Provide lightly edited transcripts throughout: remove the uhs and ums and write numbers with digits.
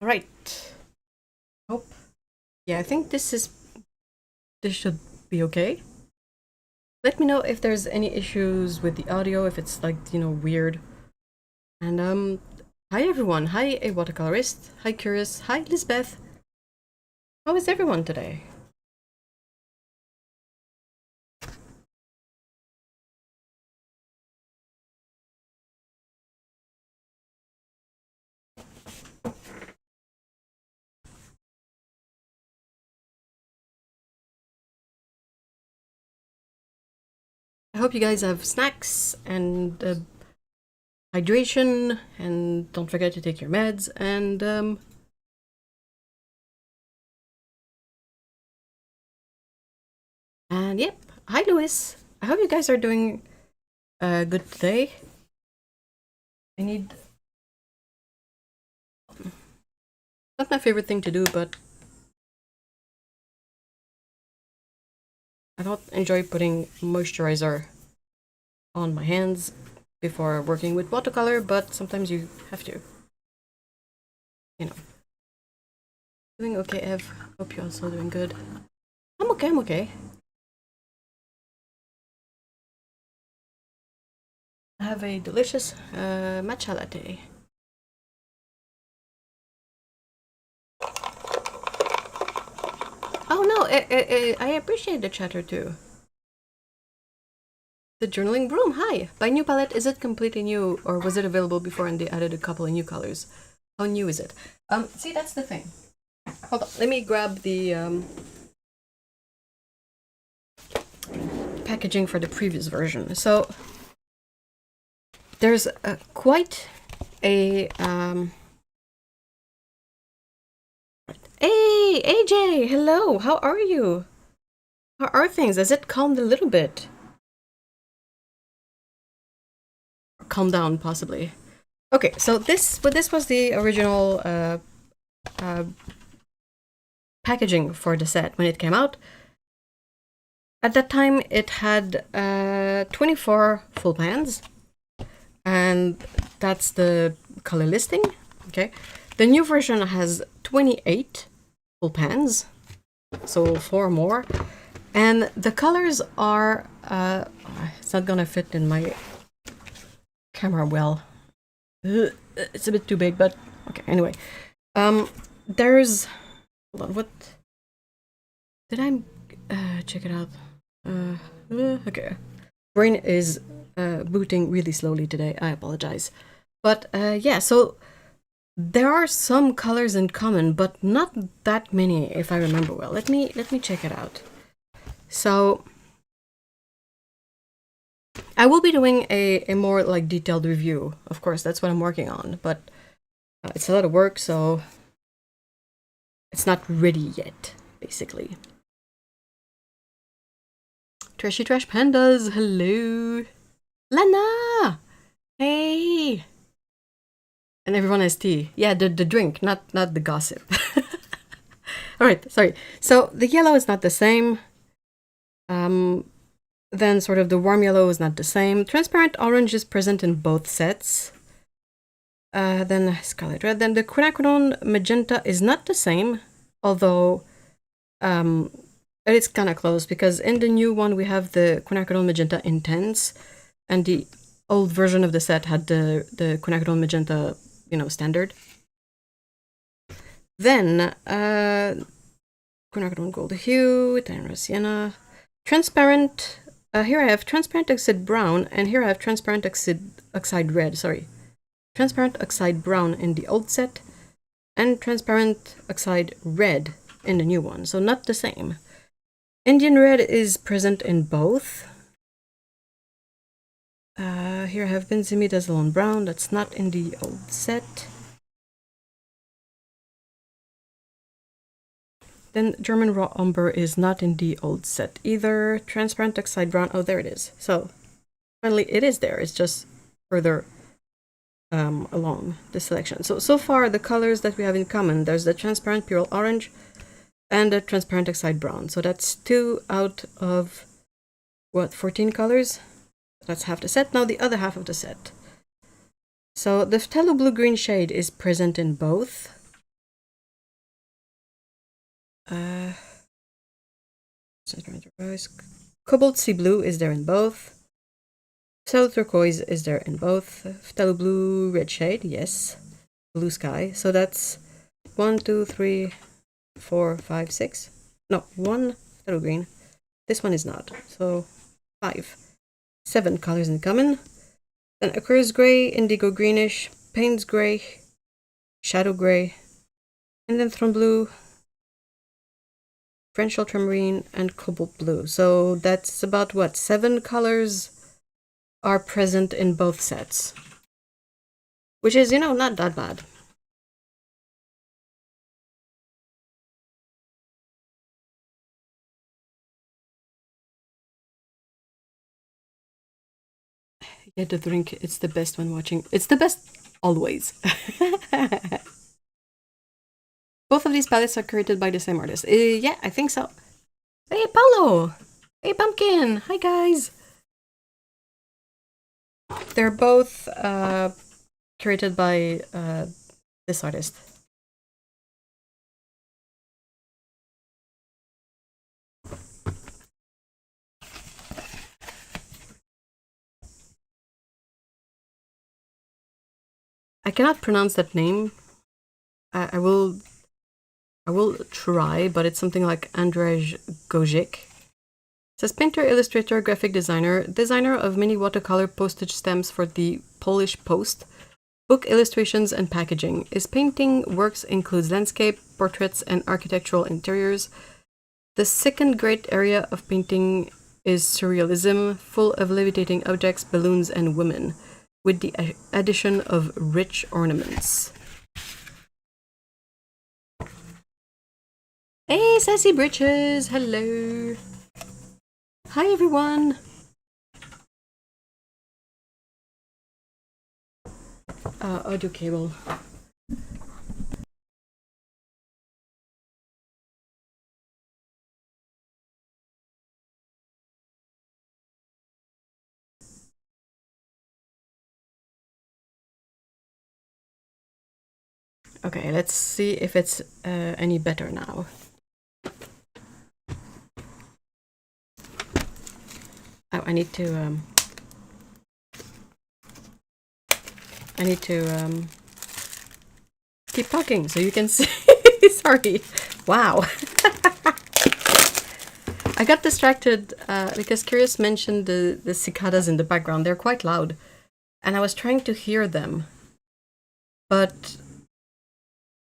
All right. Oh, yeah, I think this should be okay. Let me know if there's any issues with the audio, if it's like, weird. And hi everyone. Hi a watercolorist. Hi Curious. Hi Lisbeth. How is everyone today? I hope you guys have snacks and hydration, and don't forget to take your meds, and yep. Hi Louis. I hope you guys are doing good today. I need not my favorite thing to do, but I don't enjoy putting moisturizer on my hands before working with watercolor, but sometimes you have to. Doing okay, Ev. Hope you're also doing good. I'm okay. I have a delicious matcha latte. Oh no, I appreciate the chatter too. The journaling broom, hi! By new palette, is it completely new, or was it available before and they added a couple of new colors? How new is it? See, that's the thing. Hold on, let me grab the packaging for the previous version. So, there's quite a... Hey, AJ! Hello! How are you? How are things? Has it calmed a little bit? Calm down, possibly. Okay, so this was the original packaging for the set when it came out. At that time, it had 24 full pans, and that's the color listing. Okay, the new version has 28 full pans, so 4 more, and the colors are it's not gonna fit in my camera well. It's a bit too big, but okay. Anyway, there's hold on. What did I check it out? Okay. Brain is booting really slowly today. I apologize. But yeah, so there are some colors in common, but not that many, if I remember well. Let me check it out. So I will be doing a more like detailed review. Of course, that's what I'm working on, but it's a lot of work, so it's not ready yet, basically. Trashy Trash Pandas, hello! Lana! Hey! And everyone has tea. Yeah, the drink, not the gossip. Alright, sorry. So the yellow is not the same. Then sort of the warm yellow is not the same. Transparent orange is present in both sets. Then scarlet red. Then the quinacridone magenta is not the same, although it's kind of close, because in the new one we have the quinacridone magenta intense, and the old version of the set had the quinacridone magenta, standard. Then quinacridone gold hue, Italian sienna, transparent. Here I have transparent oxide brown, and here I have transparent oxide red. Sorry, transparent oxide brown in the old set, and transparent oxide red in the new one. So not the same. Indian red is present in both. Here I have benzimidazole brown. That's not in the old set. Then German raw umber is not in the old set either. Transparent oxide brown. Oh, there it is. So finally, it is there. It's just further along the selection. So far, the colors that we have in common, there's the transparent pure orange and the transparent oxide brown. So that's 2 out of, what, 14 colors? That's half the set. Now the other half of the set. So the phthalo blue-green shade is present in both. Cobalt Sea Blue is there in both. Phthalo Turquoise is there in both. Phthalo Blue Red Shade, yes. Blue Sky. So that's 1, 2, 3, 4, 5, 6. No, 1 Phthalo Green. This one is not. So 5. 7 colors in common. Then Aquarius Gray, Indigo Greenish, Payne's Gray, Shadow Gray, and then Throne Blue, French Ultramarine, and Cobalt Blue. So that's about what? 7 colors are present in both sets. Which is, you know, not that bad. Yeah, the drink, it's the best when watching. It's the best always. Both of these palettes are created by the same artist. Yeah, I think so. Hey, Paulo! Hey, Pumpkin! Hi, guys! They're both created by this artist. I cannot pronounce that name. I will try, but it's something like Andrzej Gosik. It says painter, illustrator, graphic designer, designer of many watercolor postage stamps for the Polish Post, book illustrations and packaging. His painting works includes landscape, portraits, and architectural interiors. The second great area of painting is surrealism, full of levitating objects, balloons, and women, with the addition of rich ornaments. Hey, Sassy Britches! Hello! Hi, everyone! Audio cable. Okay, let's see if it's any better now. Oh, I need to keep talking so you can see. Sorry. Wow. I got distracted because Curious mentioned the cicadas in the background. They're quite loud. And I was trying to hear them. But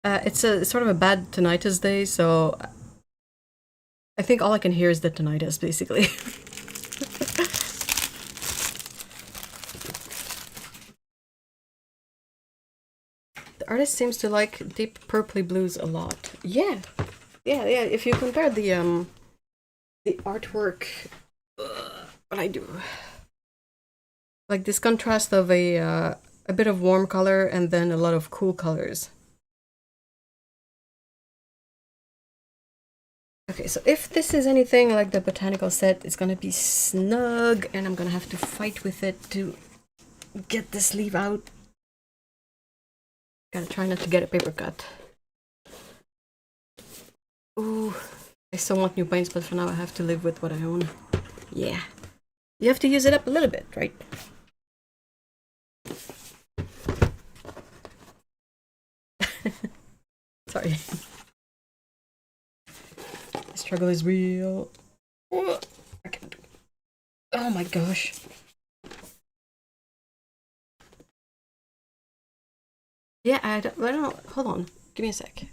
it's sort of a bad tinnitus day, so I think all I can hear is the tinnitus, basically. The artist seems to like deep purpley blues a lot. Yeah. If you compare the artwork, what I do, like this contrast of a bit of warm color and then a lot of cool colors. Okay, so if this is anything like the botanical set, it's gonna be snug, and I'm gonna have to fight with it to get the sleeve out. Gotta try not to get a paper cut. Ooh, I still want new paints, but for now I have to live with what I own. Yeah. You have to use it up a little bit, right? Sorry. The struggle is real. I can't do it. Oh my gosh. Yeah, I don't know. Hold on. Give me a sec.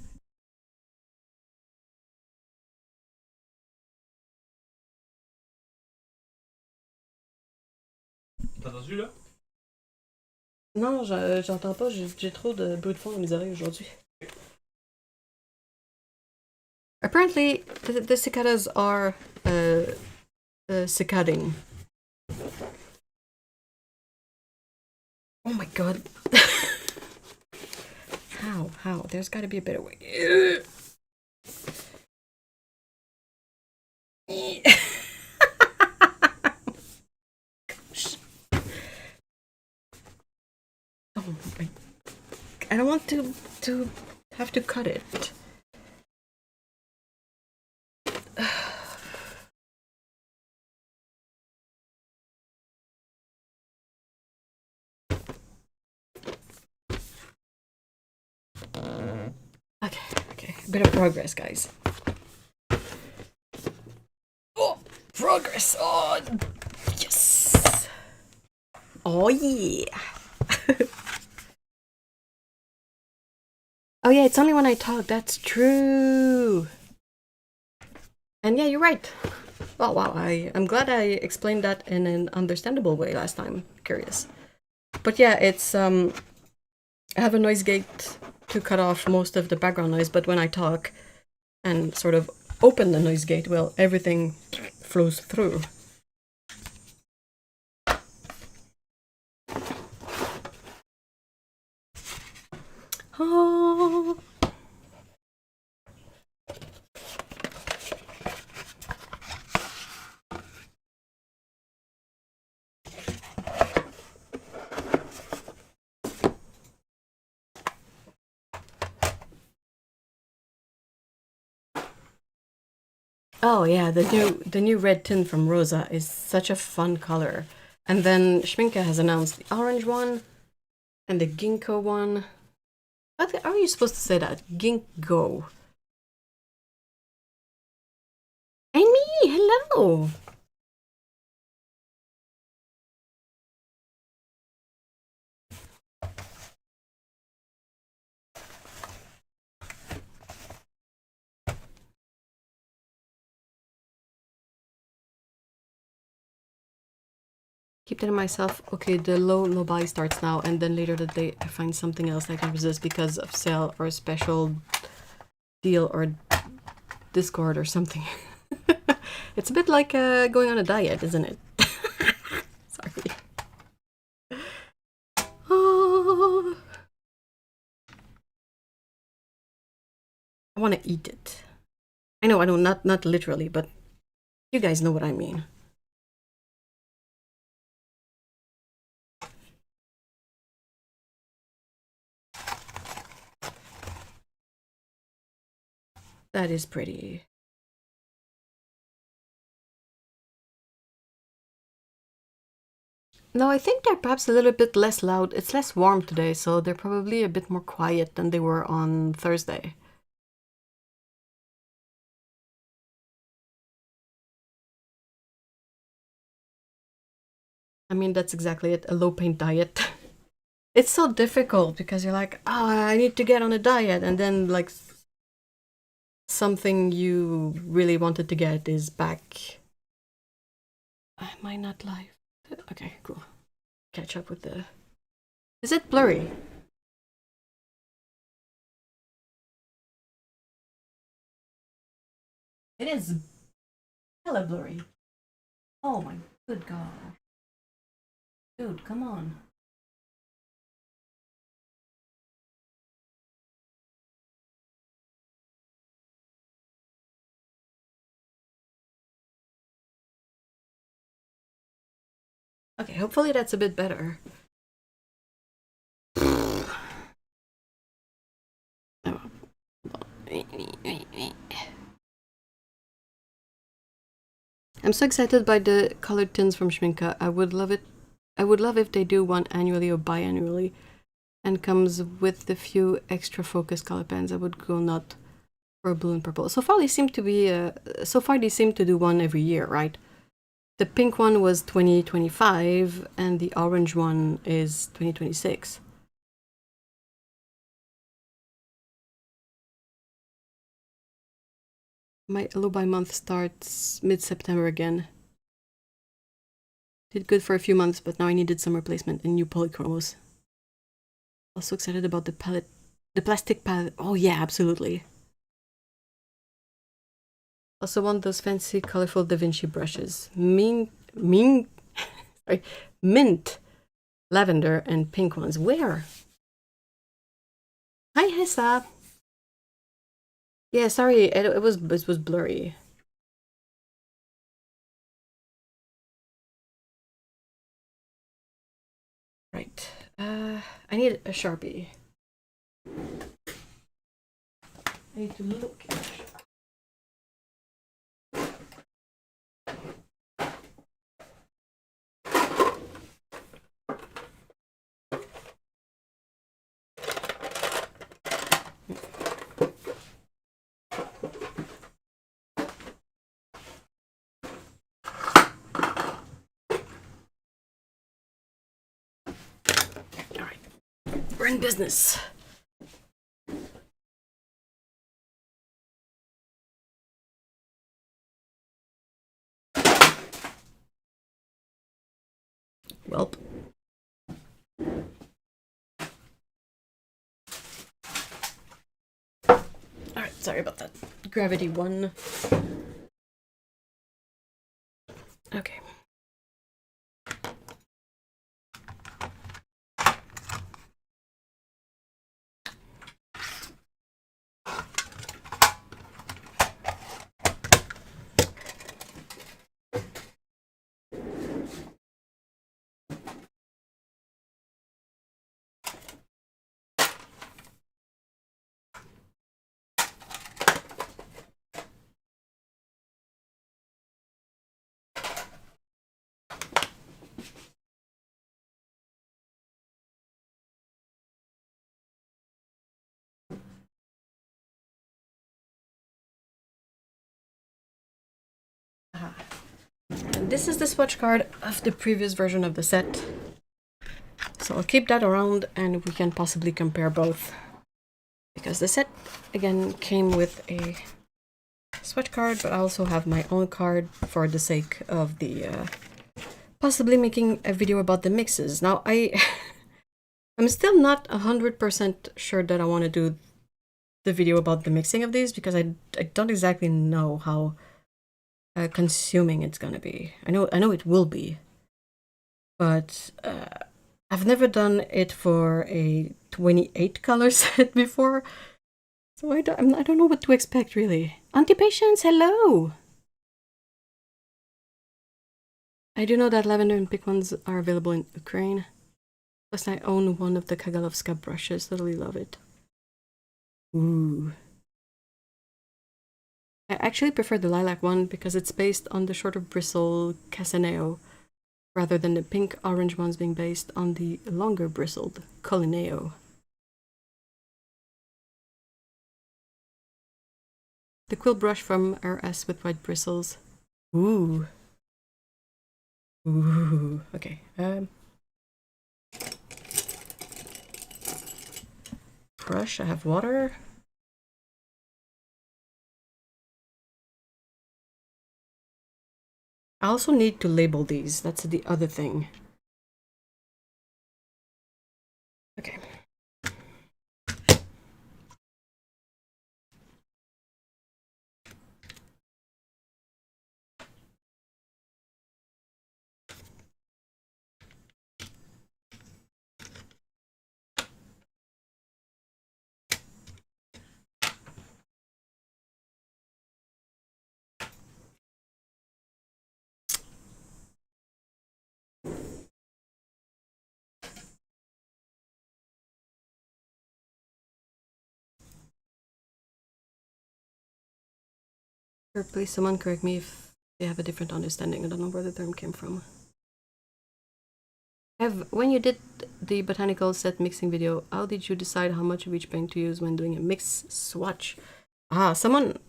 T'as entendu là? Non, j'entends pas. J'ai trop de bruit de fond dans mes oreilles aujourd'hui. Apparently, the cicadas are cicading. Oh my god. How? There's gotta be a better way. Oh my. I don't want to have to cut it. bit of progress, guys. Oh, progress! Oh, yes! Oh, yeah! Oh, yeah, it's only when I talk. That's true. And yeah, you're right. Oh, wow. I'm glad I explained that in an understandable way last time. Curious. But yeah, it's, I have a noise gate to cut off most of the background noise, but when I talk and sort of open the noise gate, well, everything flows through. Oh. Oh yeah, the new red tint from Rosa is such a fun color. And then Schminke has announced the orange one and the ginkgo one. How are you supposed to say that? Ginkgo. Amy, hello. Keep telling myself, okay, the low buy starts now, and then later that day I find something else I can resist because of sale or special deal or Discord or something. It's a bit like going on a diet, isn't it? Sorry. Oh, I want to eat it. I know, not literally, but you guys know what I mean. That is pretty. No, I think they're perhaps a little bit less loud. It's less warm today, so they're probably a bit more quiet than they were on Thursday. I mean, that's exactly it, a low paint diet. It's so difficult because you're like, oh, I need to get on a diet, and then like something you really wanted to get is back. Am I not live? Okay, cool. Catch up with the... Is it blurry? It is hella blurry. Oh my good god. Dude, come on. Okay, hopefully that's a bit better. I'm so excited by the colored tints from Schminke. I would love it. I would love if they do one annually or biannually, and comes with a few extra focus color pens. I would go nut for blue and purple. So far they seem to be. So far they seem to do one every year, right? The pink one was 2025, and the orange one is 2026. My low buy month starts mid-September again. Did good for a few months, but now I needed some replacement and new polychromos. Also excited about the palette, the plastic palette. Oh yeah, absolutely. Also want those fancy, colorful Da Vinci brushes. Sorry, mint, lavender, and pink ones. Where? Hi, Hessa. Yeah, sorry, it was blurry. Right. I need a Sharpie. I need to look at a we're in business. Welp. Alright, sorry about that. Gravity 1. Okay. And this is the swatch card of the previous version of the set. So I'll keep that around and we can possibly compare both. Because the set, again, came with a swatch card, but I also have my own card for the sake of the possibly making a video about the mixes. Now, I'm still not 100% sure that I want to do the video about the mixing of these because I don't exactly know how consuming it's gonna be. I know it will be, but I've never done it for a 28 color set before, so I don't know what to expect really. Auntie Patience, hello! I do know that lavender and pink ones are available in Ukraine. Plus I own one of the Kagalovska brushes, totally love it. Ooh. I actually prefer the lilac one because it's based on the shorter bristle Casaneo, rather than the pink-orange ones being based on the longer bristled Colineo. The quill brush from RS with white bristles. Ooh. Ooh. Okay. Brush, I have water. I also need to label these. That's the other thing. Okay. Please someone correct me if they have a different understanding. I don't know where the term came from. When you did the botanical set mixing video, how did you decide how much of each paint to use when doing a mix swatch? Someone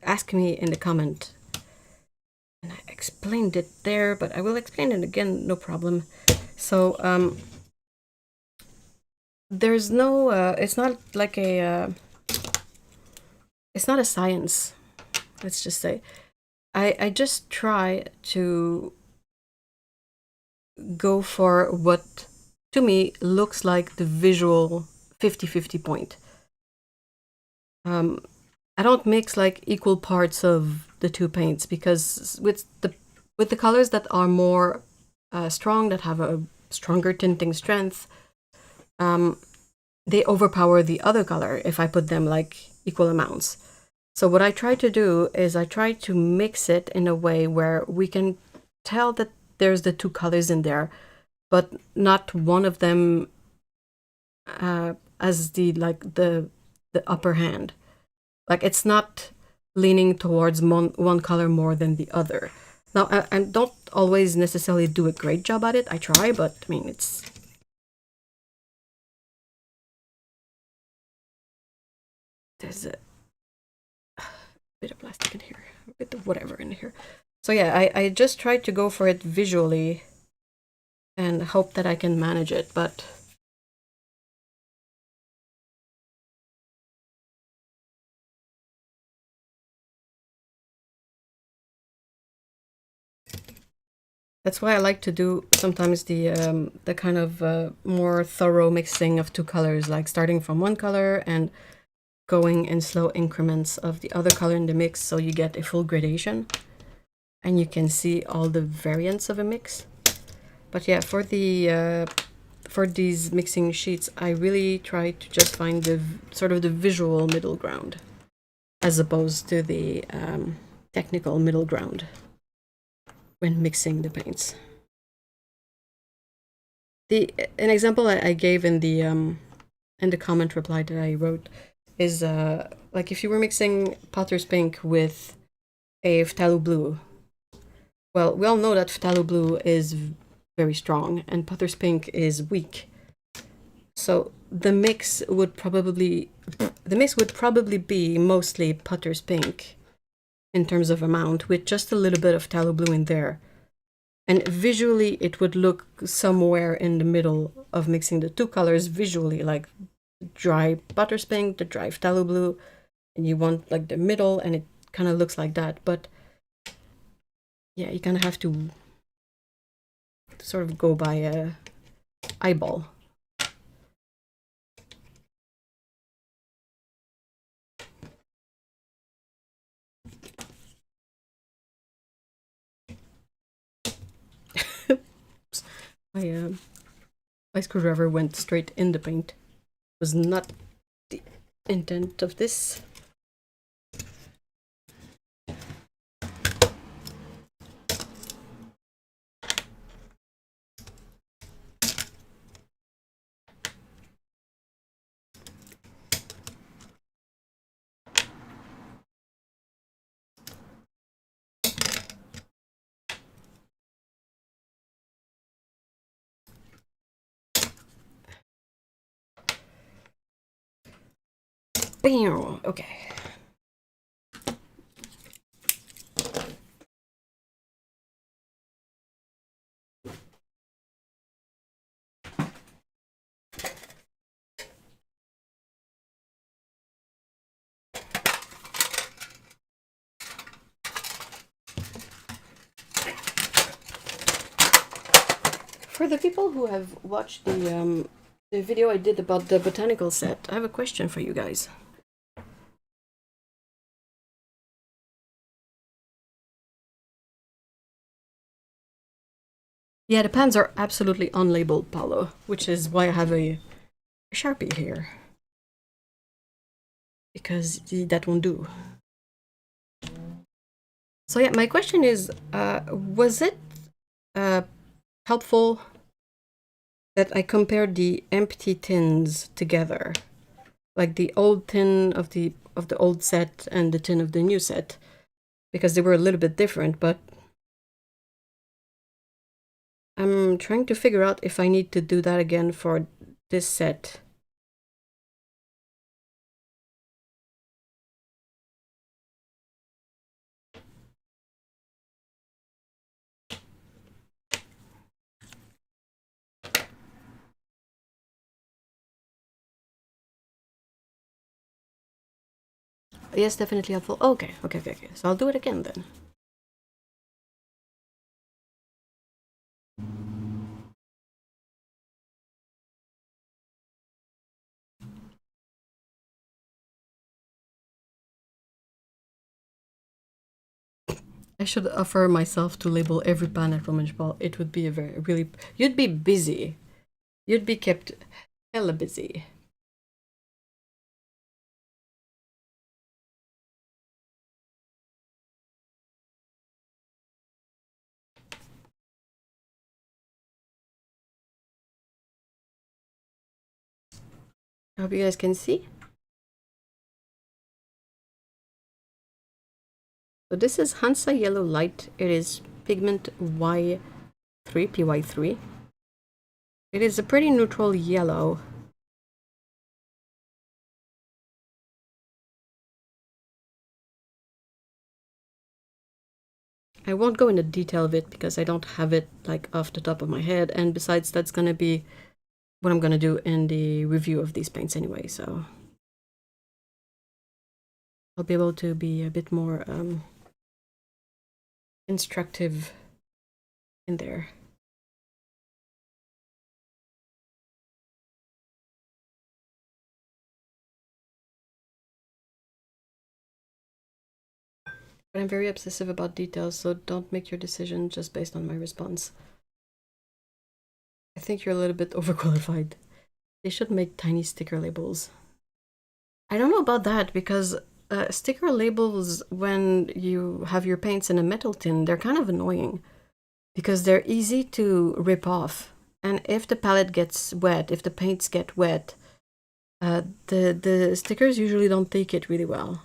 asked me in the comment, and I explained it there, but I will explain it again, no problem. So, there's no, it's not like a, it's not a science, let's just say. I just try to go for what to me looks like the visual 50-50 point. I don't mix like equal parts of the two paints because with the colors that are more strong, that have a stronger tinting strength, they overpower the other color if I put them like equal amounts. So what I try to do is I try to mix it in a way where we can tell that there's the two colors in there, but not one of them as the upper hand. Like it's not leaning towards one color more than the other. Now I don't always necessarily do a great job at it. I try, but I mean it's there's a bit of plastic in here, a bit of whatever in here. So yeah, I just try to go for it visually and hope that I can manage it, but That's why I like to do sometimes the kind of more thorough mixing of two colors, like starting from one color and going in slow increments of the other color in the mix, so you get a full gradation and you can see all the variants of a mix. But yeah, for these mixing sheets, I really try to just find the sort of the visual middle ground, as opposed to the technical middle ground when mixing the paints. An example I gave in the comment reply that I wrote is like if you were mixing Potter's Pink with a phthalo blue. Well, we all know that phthalo blue is very strong and Potter's Pink is weak. So the mix would probably be mostly Potter's Pink in terms of amount, with just a little bit of phthalo blue in there. And visually, it would look somewhere in the middle of mixing the two colors visually, like dry Potter's Pink, the dry phthalo blue, and you want like the middle, and it kind of looks like that. But yeah, you kind of have to sort of go by a eyeball. My screwdriver went straight in the paint. It was not the intent of this. Bam! Okay. For the people who have watched the video I did about the botanical set, I have a question for you guys. Yeah, the pans are absolutely unlabeled, Paolo, which is why I have a Sharpie here. Because that won't do. So yeah, my question is, was it helpful that I compared the empty tins together? Like the old tin of the old set and the tin of the new set, because they were a little bit different, but I'm trying to figure out if I need to do that again for this set. Yes, definitely helpful. Okay. So I'll do it again then. I should offer myself to label every pan at Roman Szmal. It would be you'd be busy. You'd be kept hella busy. I hope you guys can see. So this is Hansa Yellow Light. It is pigment Y3, PY3. It is a pretty neutral yellow. I won't go into detail of it because I don't have it like off the top of my head, and besides, that's gonna be what I'm gonna do in the review of these paints anyway, so I'll be able to be a bit more instructive in there. But I'm very obsessive about details, so don't make your decision just based on my response. I think you're a little bit overqualified. They should make tiny sticker labels. I don't know about that, because sticker labels, when you have your paints in a metal tin, they're kind of annoying because they're easy to rip off. And if the palette gets wet, if the paints get wet, the stickers usually don't take it really well.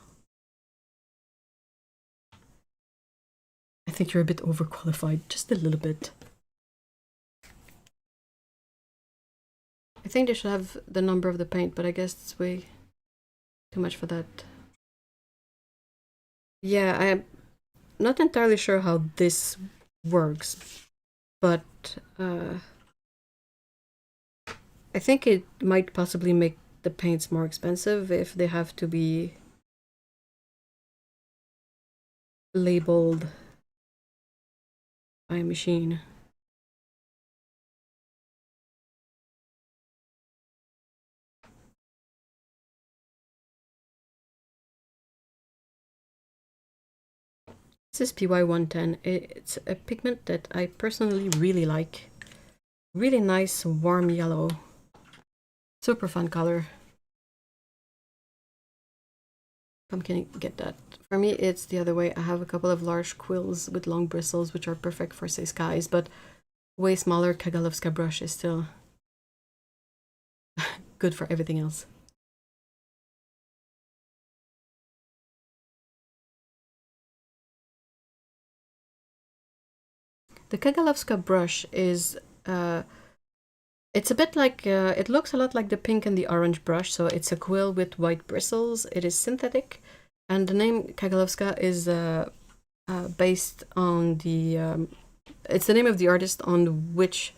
I think you're a bit overqualified, just a little bit. I think they should have the number of the paint, but I guess it's way too much for that. Yeah, I'm not entirely sure how this works, but I think it might possibly make the paints more expensive if they have to be labeled by a machine. This is PY110. It's a pigment that I personally really like. Really nice warm yellow. Super fun color. Come, can you get that? For me, it's the other way. I have a couple of large quills with long bristles, which are perfect for, say, skies, but way smaller Kagalovska brush is still good for everything else. The Kagalovska brush is, it's a bit like, it looks a lot like the pink and the orange brush, so it's a quill with white bristles. It is synthetic, and the name Kagalovska is based on the, it's the name of the artist on which,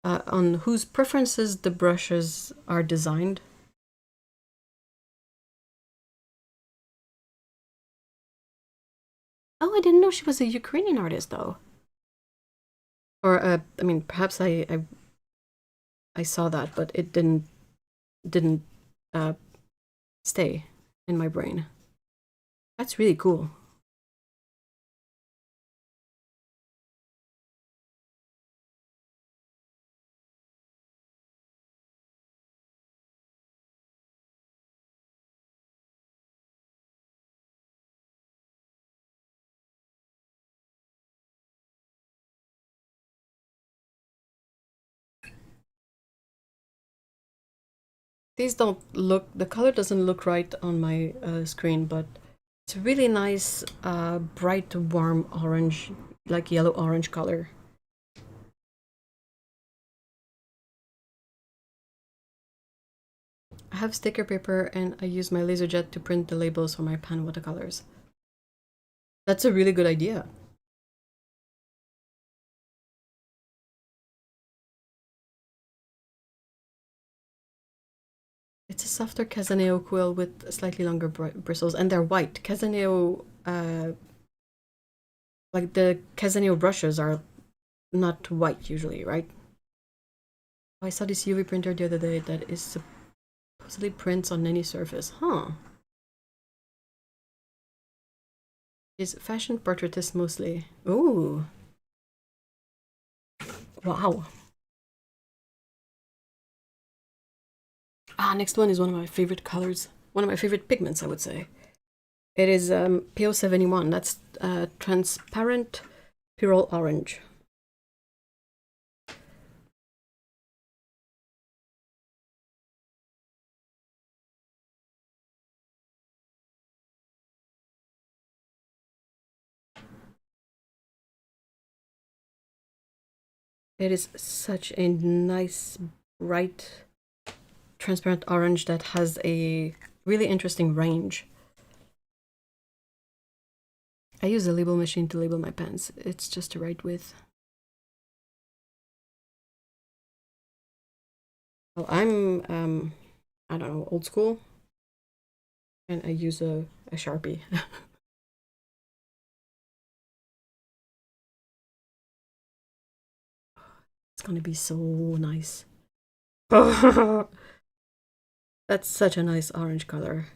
on whose preferences the brushes are designed. Oh, I didn't know she was a Ukrainian artist, though. Or, I mean, perhaps I saw that, but it didn't stay in my brain. That's really cool. These don't look, the color doesn't look right on my screen, but it's a really nice, bright, warm orange, like yellow-orange color. I have sticker paper and I use my laser jet to print the labels for my pan watercolors. That's a really good idea. It's a softer Casaneo quill with slightly longer bristles, and they're white. Casaneo, like the Casaneo brushes are not white usually, right? I saw this UV printer the other day that is supposedly prints on any surface. Huh. Is fashion portraitist mostly. Ooh. Wow. Ah, next one is one of my favorite colors. One of my favorite pigments, I would say. It is PO71. That's transparent pyrrole orange. It is such a nice, bright, transparent orange that has a really interesting range. I use a label machine to label my pens. It's just the right width. Well, I'm, I don't know, old school. And I use a Sharpie. It's gonna be so nice. That's such a nice orange color.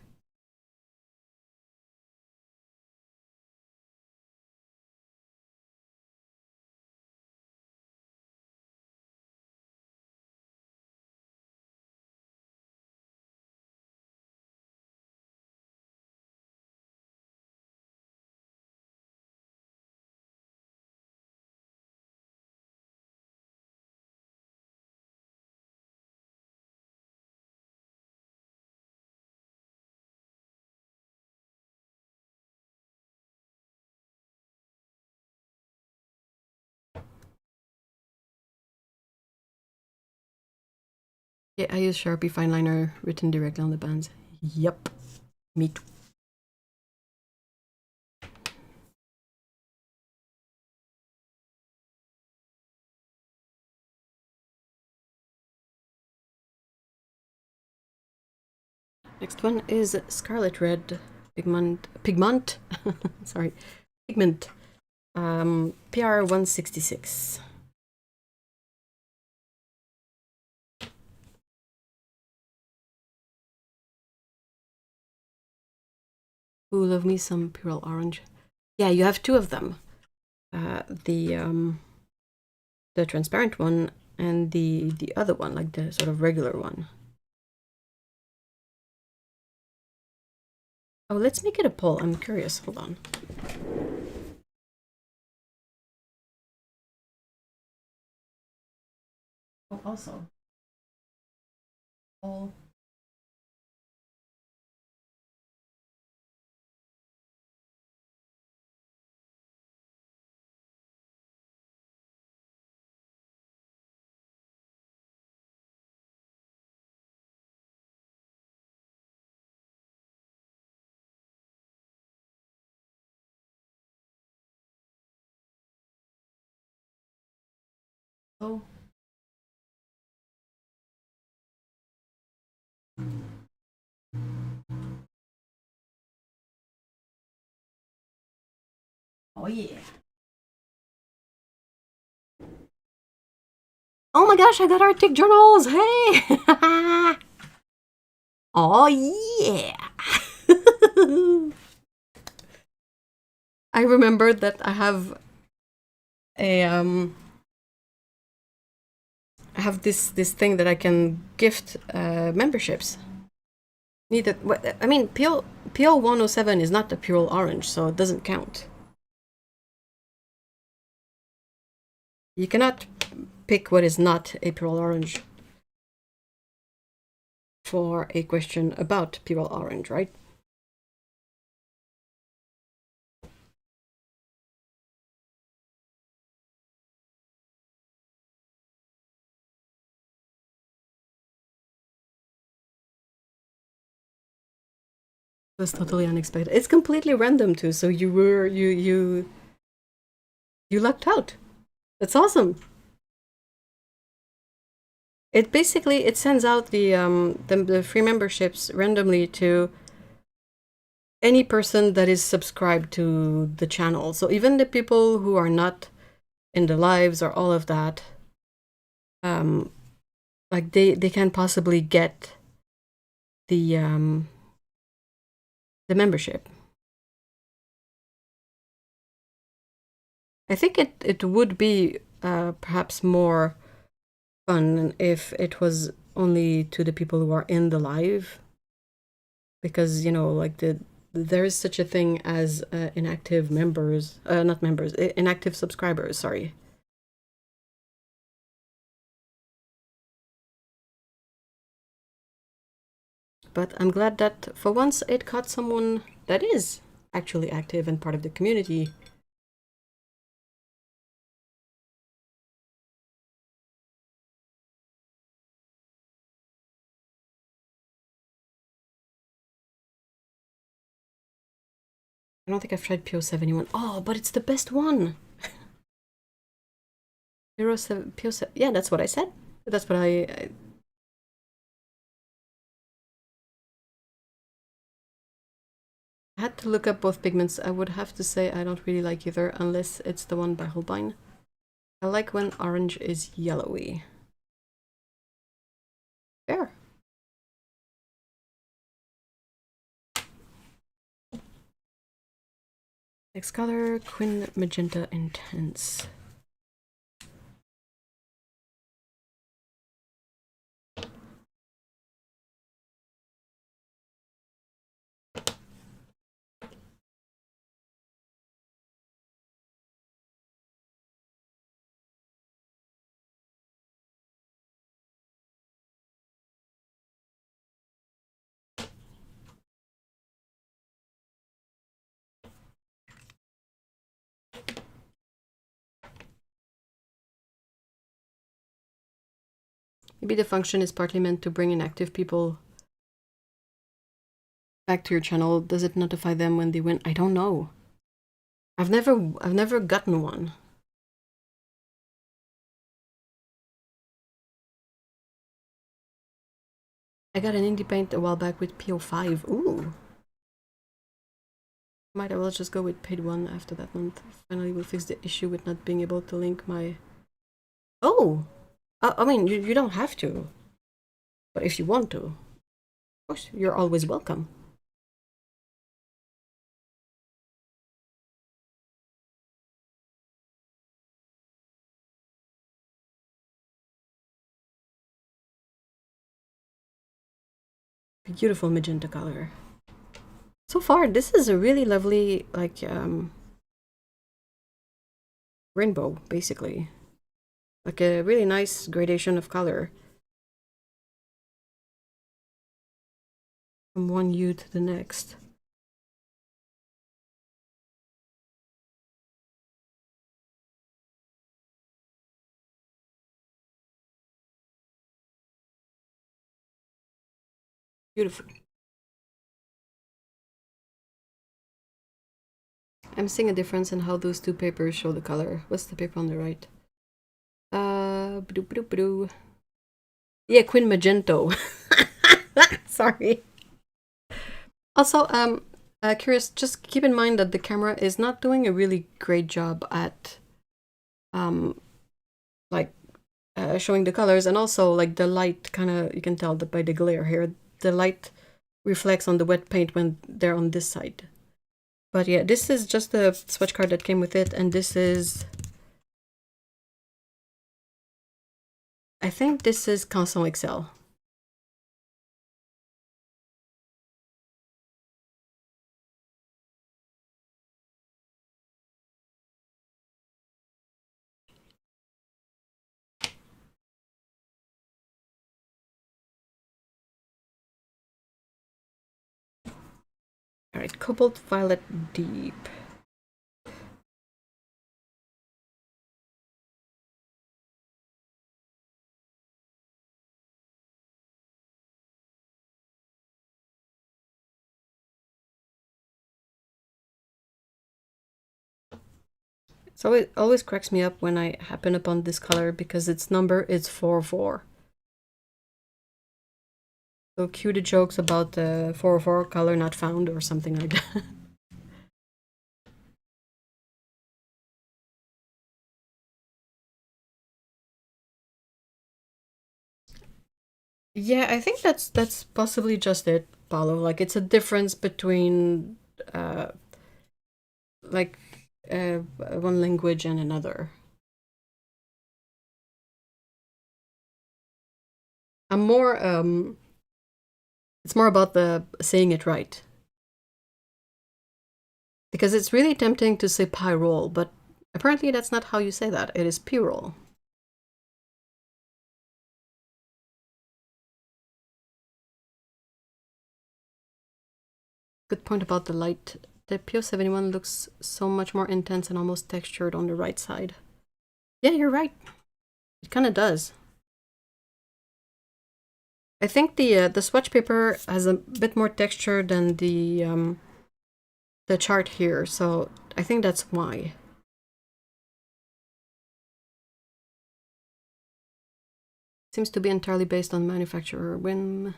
Yeah, I use Sharpie fine liner written directly on the bands. Yep, me too. Next one is Scarlet Red Pigment. Sorry, Pigment. PR 166. Ooh, love me some Purell Orange. Yeah, you have two of them. The transparent one and the other one, like the sort of regular one. Oh, let's make it a poll. I'm curious. Hold on. Oh, also. Poll. Oh. Oh yeah. Oh my gosh, I got Arctic journals. Hey. Oh yeah. I remembered that I have a I have this thing that I can gift memberships. Neither, I mean, PL 107 is not a Purell Orange, so it doesn't count. You cannot pick what is not a Purell Orange for a question about Purell Orange, right? It was totally unexpected. It's completely random too, so you lucked out. That's awesome. It basically it sends out the free memberships randomly to any person that is subscribed to the channel. So even the people who are not in the lives or all of that, like they can possibly get the membership. I think it would be perhaps more fun if it was only to the people who are in the live, because you know, like there is such a thing as inactive members, not members, inactive subscribers. Sorry. But I'm glad that for once it caught someone that is actually active and part of the community. I don't think I've tried PO71. Oh, but it's the best one. PO7, yeah, that's what I said. That's what I had to look up both pigments. I would have to say I don't really like either, unless it's the one by Holbein. I like when orange is yellowy. There. Next color, Quin Magenta Intense. Maybe the function is partly meant to bring inactive people back to your channel. Does it notify them when they win? I don't know. I've never gotten one. I got an indie paint a while back with PO5. Ooh. Might I well just go with paid one after that month. Finally we'll fix the issue with not being able to link my... Oh! I mean, you don't have to. But if you want to, of course, you're always welcome. Beautiful magenta color. So far, this is a really lovely, like, rainbow, basically. Like a really nice gradation of color. From one hue to the next. Beautiful. I'm seeing a difference in how those two papers show the color. What's the paper on the right? Yeah, Quin Magento. Sorry. Also, curious, just keep in mind that the camera is not doing a really great job at, showing the colors, and also, like, the light kind of, you can tell that by the glare here, the light reflects on the wet paint when they're on this side. But yeah, this is just the swatch card that came with it, and this is... I think this is Canson XL. Alright, Cobalt Violet Deep. So it always cracks me up when I happen upon this color because its number is 44. So cue the jokes about the 404 color not found or something like that. Yeah, I think that's possibly just it, Paulo. Like, it's a difference between one language and another. I'm more it's more about the saying it right. Because it's really tempting to say pie roll, but apparently that's not how you say that. It is pie roll. Good point about the light. The PO71 looks so much more intense and almost textured on the right side. Yeah, you're right. It kind of does. I think the swatch paper has a bit more texture than the chart here, so I think that's why. Seems to be entirely based on manufacturer. When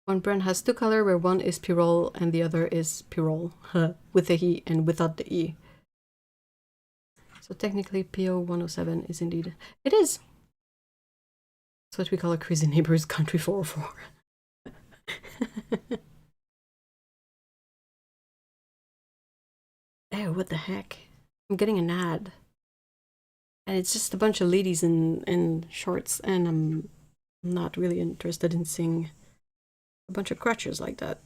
one brand has two colors where one is Pirol and the other is Pirol with the E and without the E. So technically PO 107 is indeed... It is! That's what we call a crazy neighbor's country 404. Oh, what the heck? I'm getting an ad. And it's just a bunch of ladies in shorts, and I'm not really interested in seeing a bunch of crutches like that.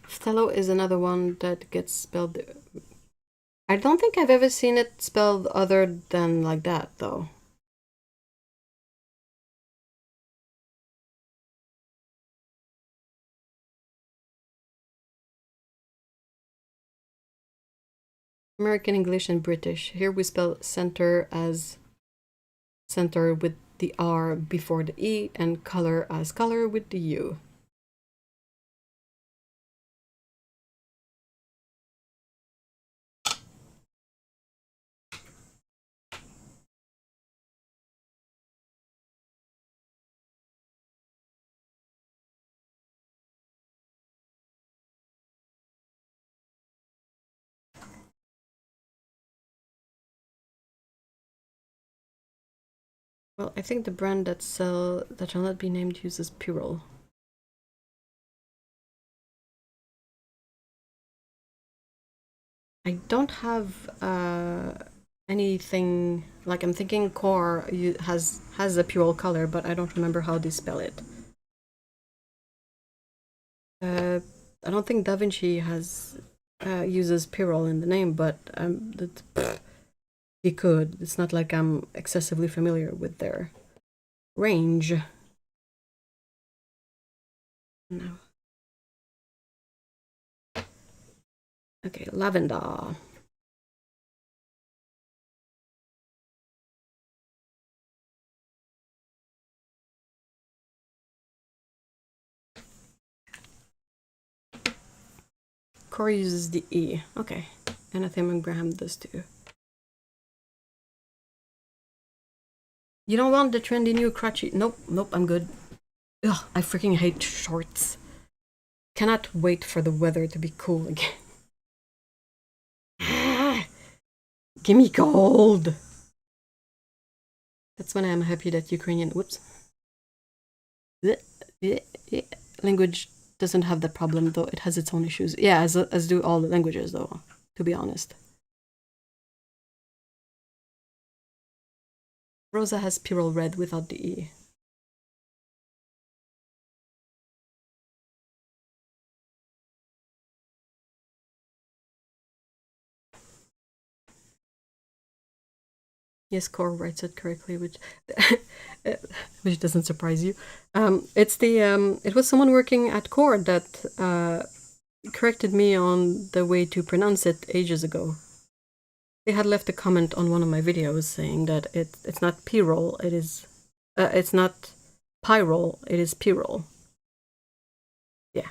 Stello is another one that gets spelled... I don't think I've ever seen it spelled other than like that, though. American English and British. Here we spell center as center with the R before the E, and color as color with the U. Well, I think the brand that shall not be named uses Purell. I don't have anything, like I'm thinking Core has a Purell color, but I don't remember how they spell it. I don't think Da Vinci has uses Purell in the name, but he could. It's not like I'm excessively familiar with their range. No. Okay, lavender. Corey uses the E. Okay. And I think Graham does too. You don't want the trendy new crotchy. Nope, I'm good. Ugh, I freaking hate shorts. Cannot wait for the weather to be cool again. Give me cold! That's when I'm happy that Ukrainian... Whoops. Language doesn't have that problem, though. It has its own issues. Yeah, as do all the languages, though, to be honest. Rosa has Purell red without the E. Yes, Core writes it correctly, which which doesn't surprise you. It's the it was someone working at Core that corrected me on the way to pronounce it ages ago. They had left a comment on one of my videos saying that it's not P-roll, it is it's not pie-roll, it is P-roll. Yeah.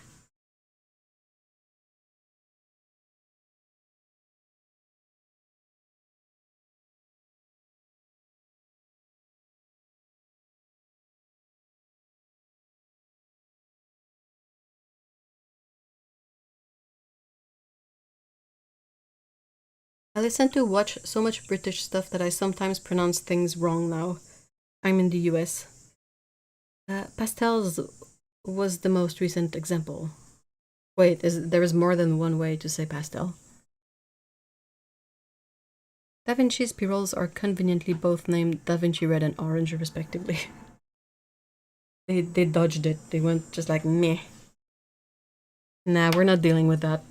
I listen to watch so much British stuff that I sometimes pronounce things wrong now. I'm in the US. Pastels was the most recent example. Wait, there is more than one way to say pastel. Da Vinci's P-rolls are conveniently both named Da Vinci Red and Orange, respectively. They dodged it. They went just like, meh. Nah, we're not dealing with that.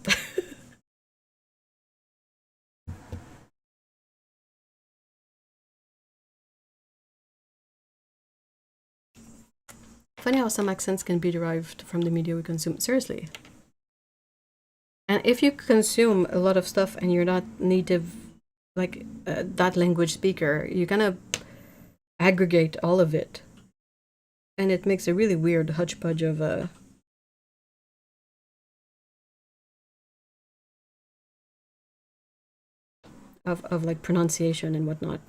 Funny how some accents can be derived from the media we consume. Seriously. And if you consume a lot of stuff and you're not native, like that language speaker, you kind of aggregate all of it. And it makes a really weird hodgepodge of like pronunciation and whatnot.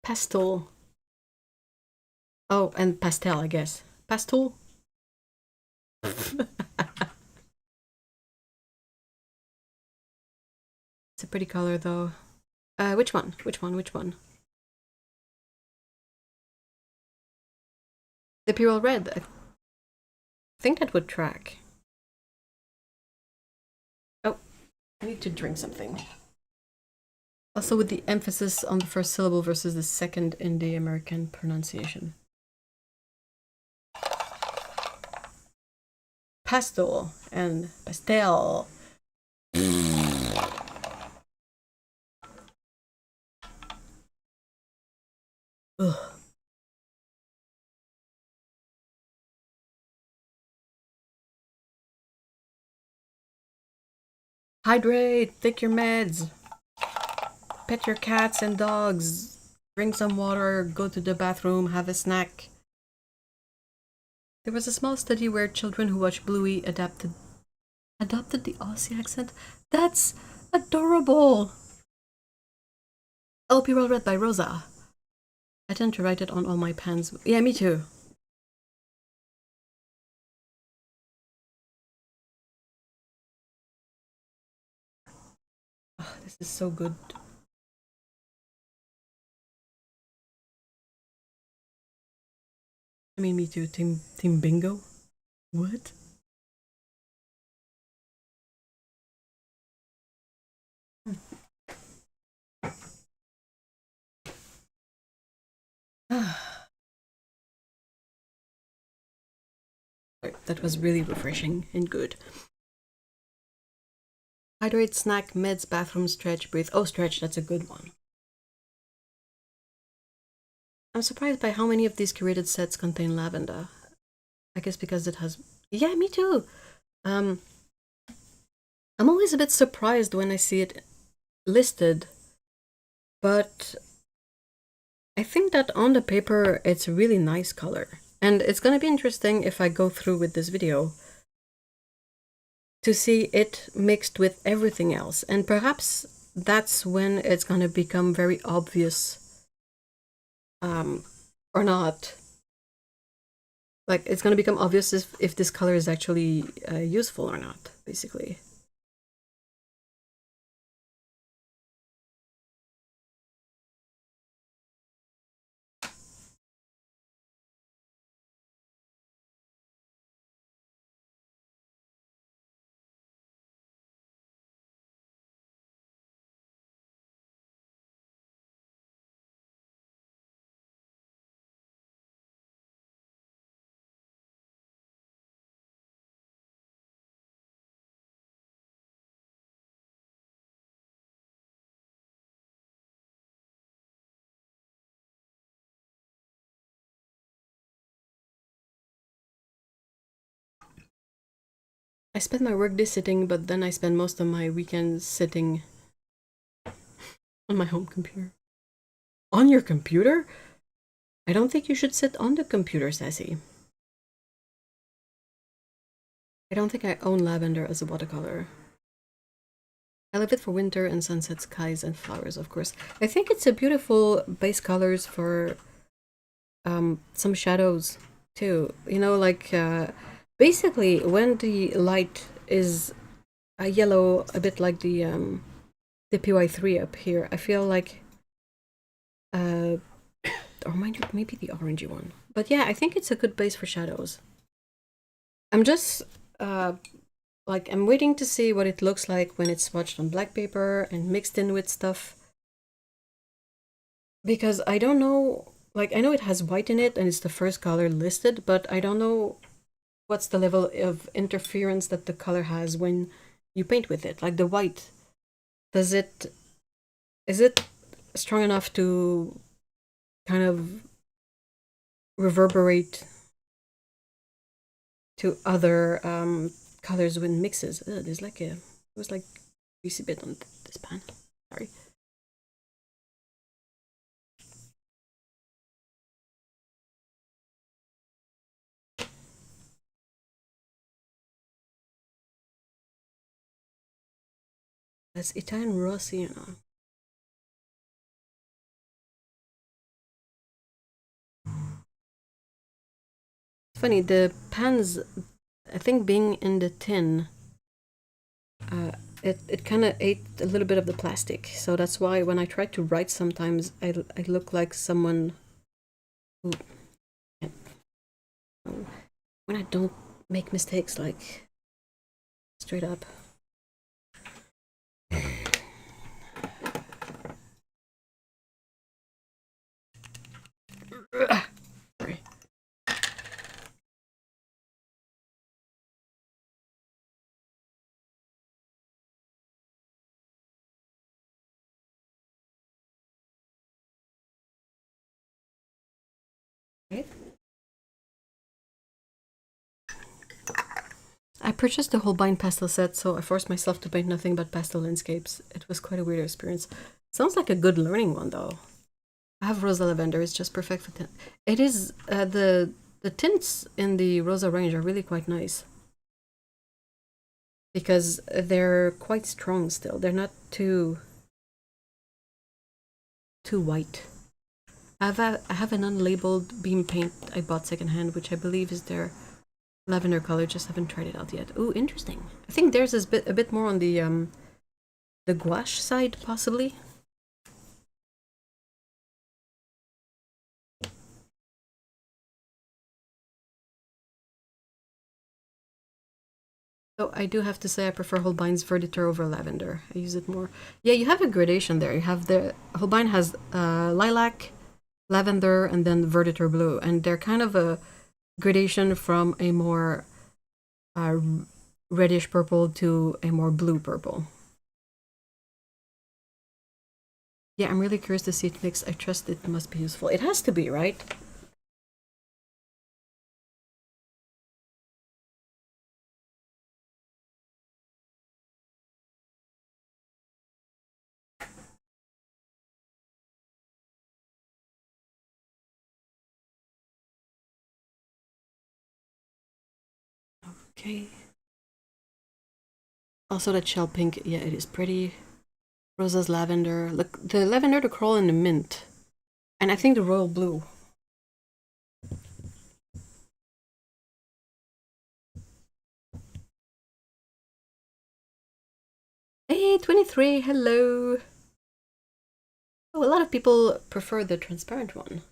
Pastel. Oh, and pastel, I guess. Pastel? It's a pretty color, though. Which one? Which one? Which one? The Purell Red. I think that would track. Oh, I need to drink something. Also with the emphasis on the first syllable versus the second in the American pronunciation. Pastel and pastel. Ugh. Hydrate, take your meds, pet your cats and dogs, drink some water, go to the bathroom, have a snack. There was a small study where children who watched Bluey adopted the Aussie accent. That's adorable! Oh, Purell Red by Rosa. I tend to write it on all my pens. Yeah, me too. Oh, this is so good. I mean, me too. Team Bingo? What? That was really refreshing and good. Hydrate, snack, meds, bathroom, stretch, breathe. Oh, stretch, that's a good one. I'm surprised by how many of these curated sets contain lavender. I guess because it has... Yeah, me too! I'm always a bit surprised when I see it listed, but I think that on the paper it's a really nice color. And it's gonna be interesting if I go through with this video to see it mixed with everything else. And perhaps that's when it's gonna become very obvious or not. Like, it's gonna become obvious if this color is actually useful or not, basically. I spend my workday sitting, but then I spend most of my weekends sitting on my home computer. On your computer? I don't think you should sit on the computer, Sassy. I don't think I own lavender as a watercolor. I love it for winter and sunset skies and flowers, of course. I think it's a beautiful base colors for some shadows too. You know, like basically when the light is a yellow, a bit like the PY3 up here, I feel like or maybe the orangey one. But yeah, I think it's a good base for shadows. I'm just like, I'm waiting to see what it looks like when it's swatched on black paper and mixed in with stuff. Because I don't know, like, I know it has white in it and it's the first color listed, but I don't know what's the level of interference that the color has when you paint with it. Like the white, is it strong enough to kind of reverberate to other colors with mixes. There's like a, it was like greasy bit on this pan. Sorry. That's Italian raw sienna. Funny, the pans, I think being in the tin, it kind of ate a little bit of the plastic. So that's why when I try to write sometimes I look like someone who, when I don't make mistakes, like straight up. Sorry. Right. I purchased the Holbein pastel set, so I forced myself to paint nothing but pastel landscapes. It was quite a weird experience. Sounds like a good learning one, though. I have Rosa Lavender. It's just perfect for tint. It is, the tints in the Rosa range are really quite nice. Because they're quite strong still. They're not too white. I have an unlabeled beam paint I bought secondhand, which I believe is their lavender color. Just haven't tried it out yet. Oh, interesting. I think theirs is a bit more on the gouache side, possibly. So I do have to say I prefer Holbein's Verditor over lavender. I use it more. Yeah, you have a gradation there. You have the Holbein has lilac, lavender, and then Verditor blue, and they're kind of a gradation from a more reddish purple to a more blue purple. Yeah, I'm really curious to see it mix. I trust it must be useful. It has to be, right? Okay. Also, that shell pink, yeah, it is pretty. Rosa's lavender. Look, the lavender, the coral, and the mint. And I think the royal blue. Hey, 23, hello. Oh, a lot of people prefer the transparent one.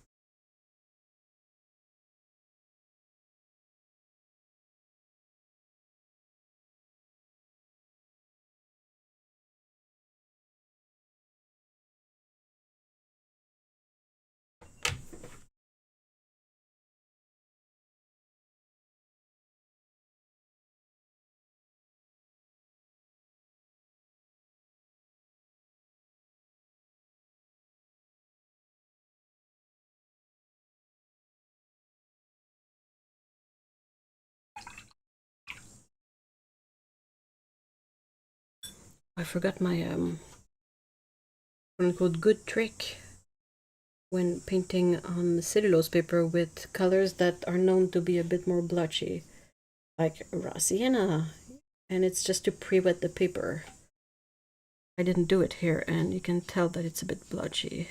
I forgot my quote unquote good trick when painting on cellulose paper with colors that are known to be a bit more blotchy, like raw sienna, and it's just to pre-wet the paper. I didn't do it here, and you can tell that it's a bit blotchy.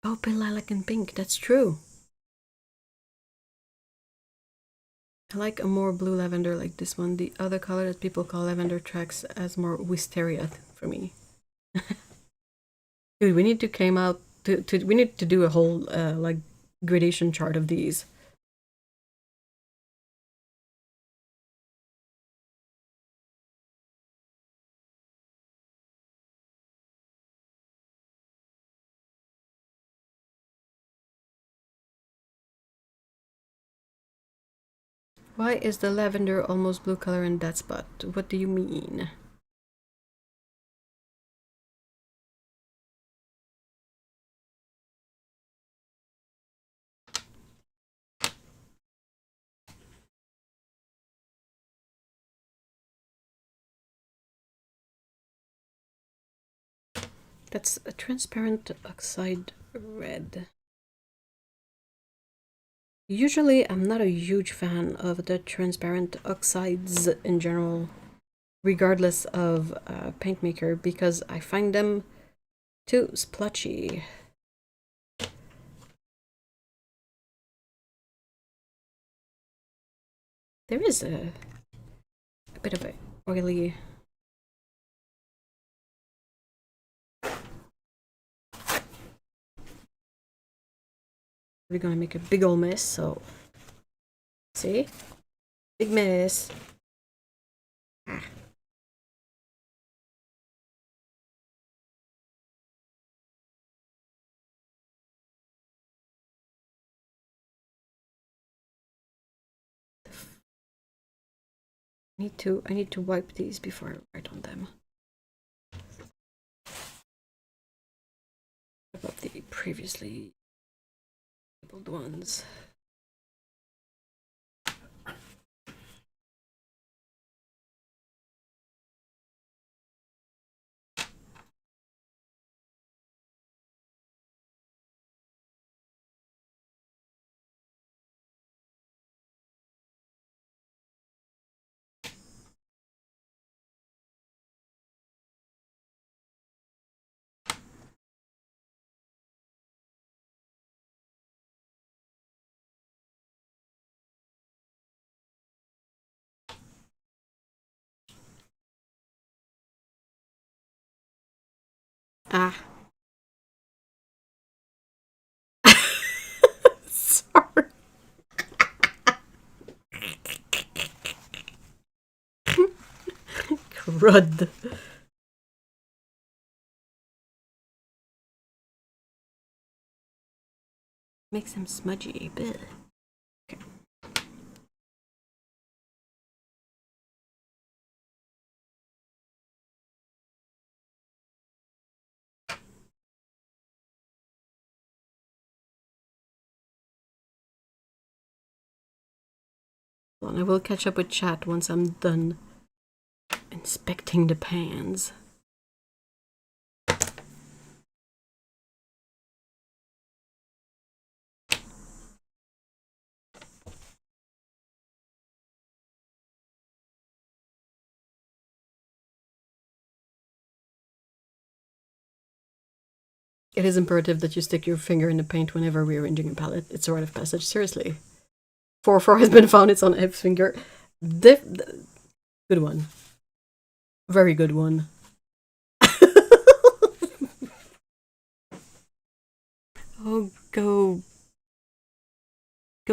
Oh, pale lilac and pink, that's true. I like a more blue lavender like this one. The other color that people call lavender tracks as more wisteria for me. Dude, we need to came out to we need to do a whole like gradation chart of these. Why is the lavender almost blue color in that spot? What do you mean? That's a transparent oxide red. Usually, I'm not a huge fan of the transparent oxides in general, regardless of paint maker, because I find them too splotchy. There is a bit of a oily. We're gonna make a big ol' mess, so see? Big mess. Ah. I need to wipe these before I write on them. About the previously labeled ones. Ah. Sorry. Crud. Makes them smudgy. Blech. Okay. Well, I will catch up with chat once I'm done inspecting the pans. It is imperative that you stick your finger in the paint whenever rearranging a palette. It's a rite of passage, seriously. 4-4 has been found, it's on F's finger. Good one. Very good one. Oh, go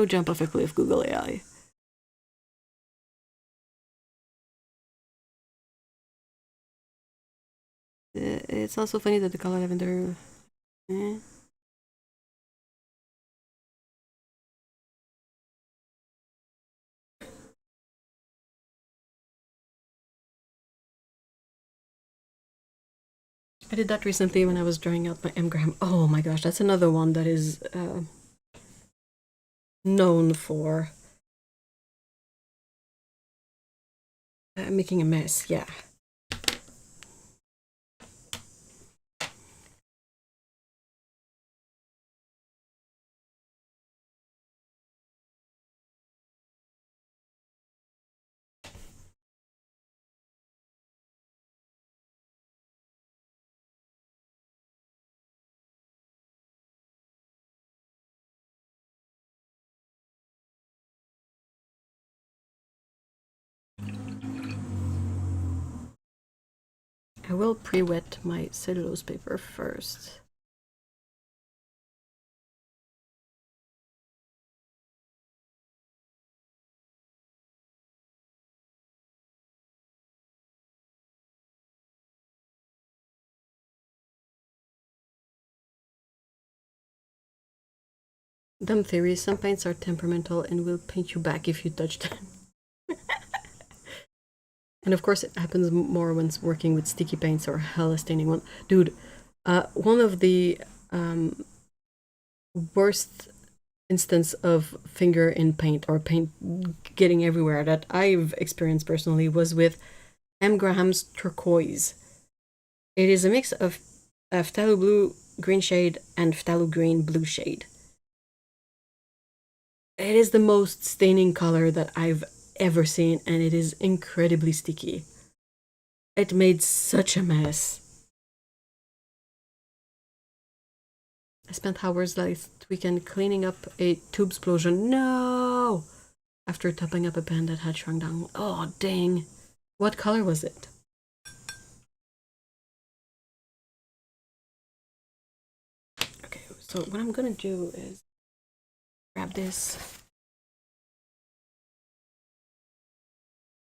jump off a cliff, Google AI. It's also funny that the color lavender... Eh. I did that recently when I was drawing out my M-gram. Oh my gosh, that's another one that is known for making a mess, yeah. I will pre-wet my cellulose paper first. Dumb theory, some paints are temperamental and will paint you back if you touch them. And of course, it happens more when it's working with sticky paints or hella staining one. Dude, one of the worst instance of finger in paint or paint getting everywhere that I've experienced personally was with M. Graham's turquoise. It is a mix of phthalo blue green shade and phthalo green blue shade. It is the most staining color that I've ever seen, and it is incredibly sticky. It made such a mess. I spent hours last weekend cleaning up a tube explosion. No! After topping up a pen that had shrunk down. Oh, dang. What color was it? Okay, so what I'm gonna do is grab this.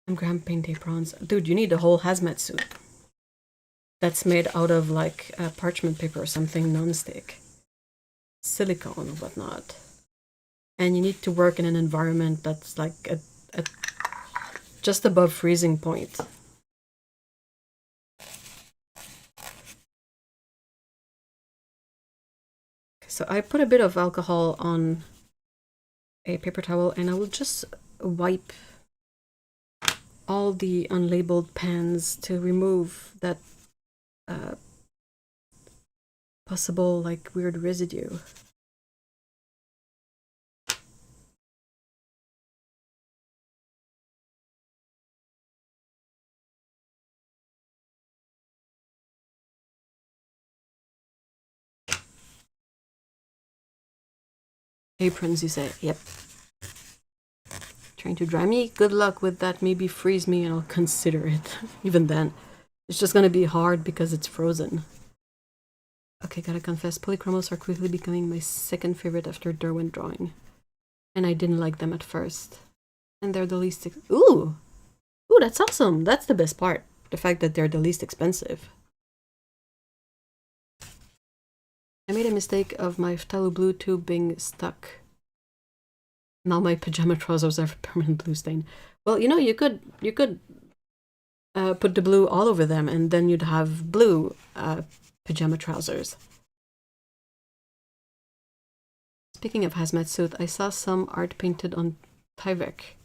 I'm grabbing paint aprons. Dude, you need a whole hazmat suit. That's made out of like parchment paper or something non-stick. Silicone or whatnot. And you need to work in an environment that's like at just above freezing point. So I put a bit of alcohol on a paper towel and I will just wipe all the unlabeled pans to remove that possible like weird residue. Aprons, you say? Yep. Trying to dry me? Good luck with that. Maybe freeze me and I'll consider it. Even then. It's just gonna be hard because it's frozen. Okay, gotta confess, polychromos are quickly becoming my second favorite after Derwent drawing. And I didn't like them at first. And they're the least... Ooh! Ooh, that's awesome! That's the best part. The fact that they're the least expensive. I made a mistake of my phthalo blue tube being stuck. Now my pajama trousers have a permanent blue stain. Well, you know, you could put the blue all over them and then you'd have blue pajama trousers. Speaking of hazmat suit, I saw some art painted on Tyvek.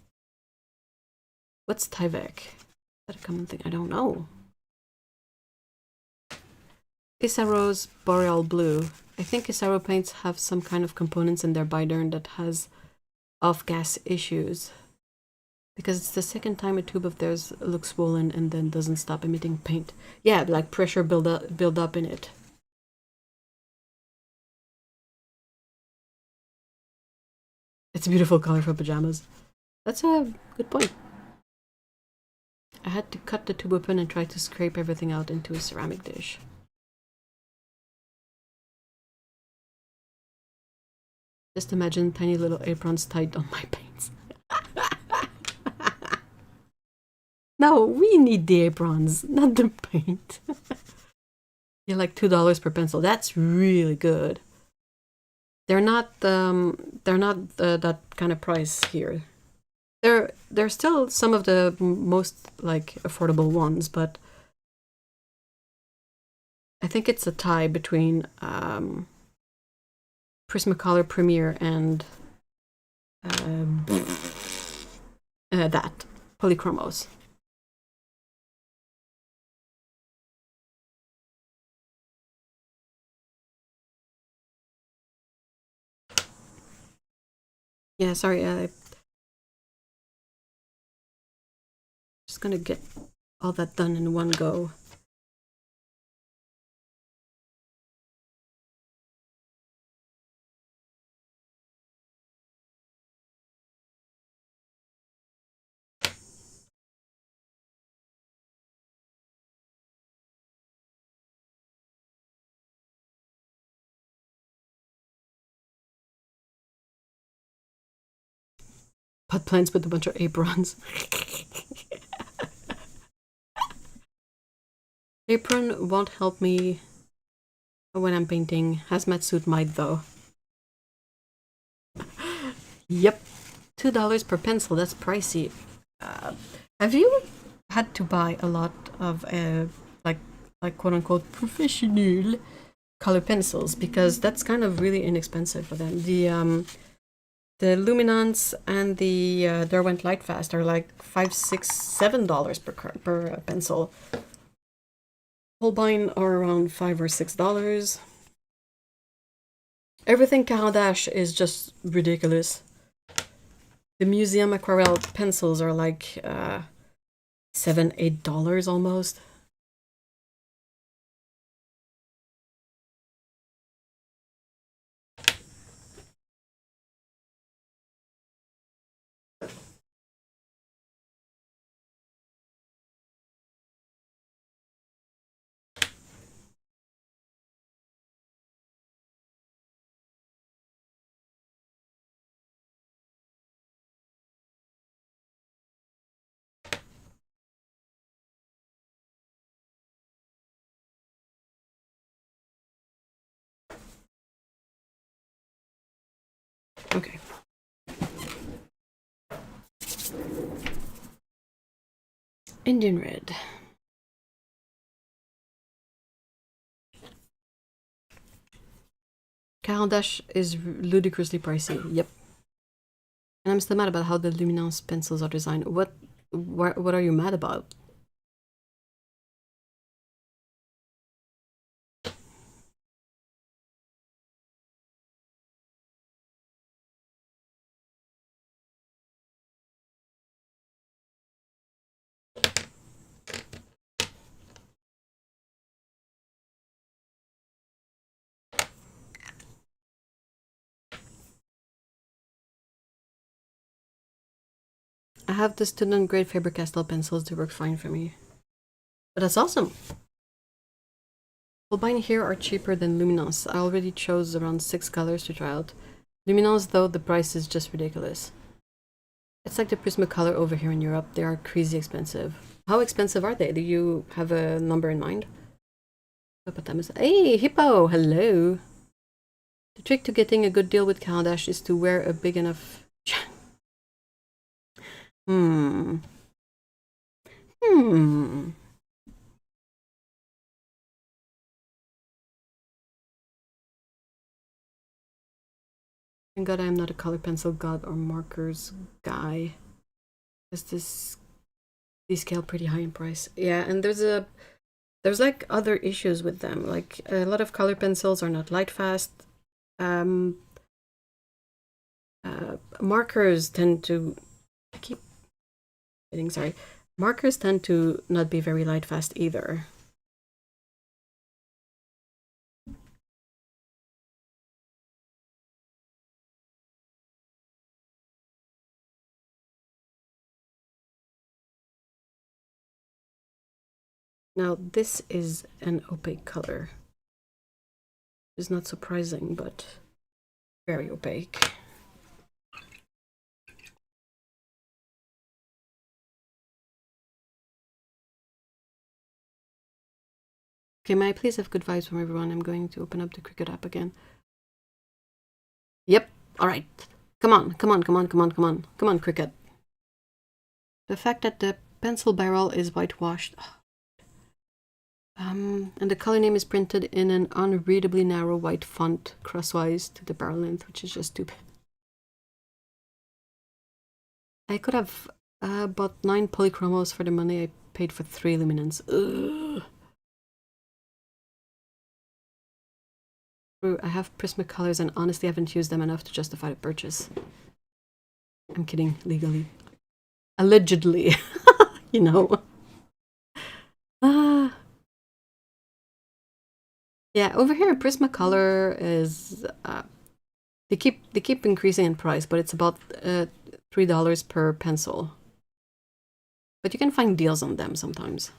What's Tyvek? Is that a common thing? I don't know. Isaro's Boreal Blue. I think Isaro paints have some kind of components in their binder that has off-gas issues. Because it's the second time a tube of theirs looks swollen and then doesn't stop emitting paint. Yeah, like pressure build up in it. It's a beautiful color for pajamas. That's a good point. I had to cut the tube open and try to scrape everything out into a ceramic dish. Just imagine tiny little aprons tied on my paints. No, we need the aprons, not the paint. Yeah, like $2 per pencil. That's really good. They're not that kind of price here. They're still some of the most like affordable ones, but I think it's a tie between Prismacolor Premier and that Polychromos. Yeah, sorry, I'm just gonna get all that done in one go. Pot plants with a bunch of aprons. Apron won't help me when I'm painting. Hazmat suit might though. Yep. $2 per pencil, that's pricey. Have you had to buy a lot of like quote unquote professional color pencils because that's kind of really inexpensive for them. The Luminance and the Derwent Lightfast are like $5, $6, $7 per pencil. Holbein are around $5 or $6. Everything Caturdays is just ridiculous. The museum aquarelle pencils are like $7, $8 almost. Okay. Indian red. Caturdays is ludicrously pricey. Yep. And I'm still mad about how the Luminance pencils are designed. What are you mad about? I have the student grade Faber-Castell pencils. They work fine for me. But that's awesome. Holbein here are cheaper than Luminance. I already chose around 6 colors to try out. Luminance though, the price is just ridiculous. It's like the Prismacolor over here in Europe. They are crazy expensive. How expensive are they? Do you have a number in mind? Hey, Hippo! Hello! The trick to getting a good deal with Caturdays is to wear a big enough... Thank God I am not a color pencil god or markers guy. Because these scale pretty high in price. Yeah, and there's like other issues with them. Like a lot of color pencils are not light fast. Markers tend to Markers tend to not be very light fast either. Now this is an opaque color. It's not surprising, but very opaque. Okay, may I please have good vibes from everyone? I'm going to open up the Cricut app again. Yep, alright. Come on, Cricut. The fact that the pencil barrel is whitewashed. And the color name is printed in an unreadably narrow white font crosswise to the barrel length, which is just stupid. I could have bought 9 polychromos for the money I paid for 3 luminance. Ugh. I have Prismacolors and honestly haven't used them enough to justify the purchase. I'm kidding, legally. Allegedly, you know. Yeah, over here Prismacolor is they keep increasing in price, but it's about $3 per pencil. But you can find deals on them sometimes.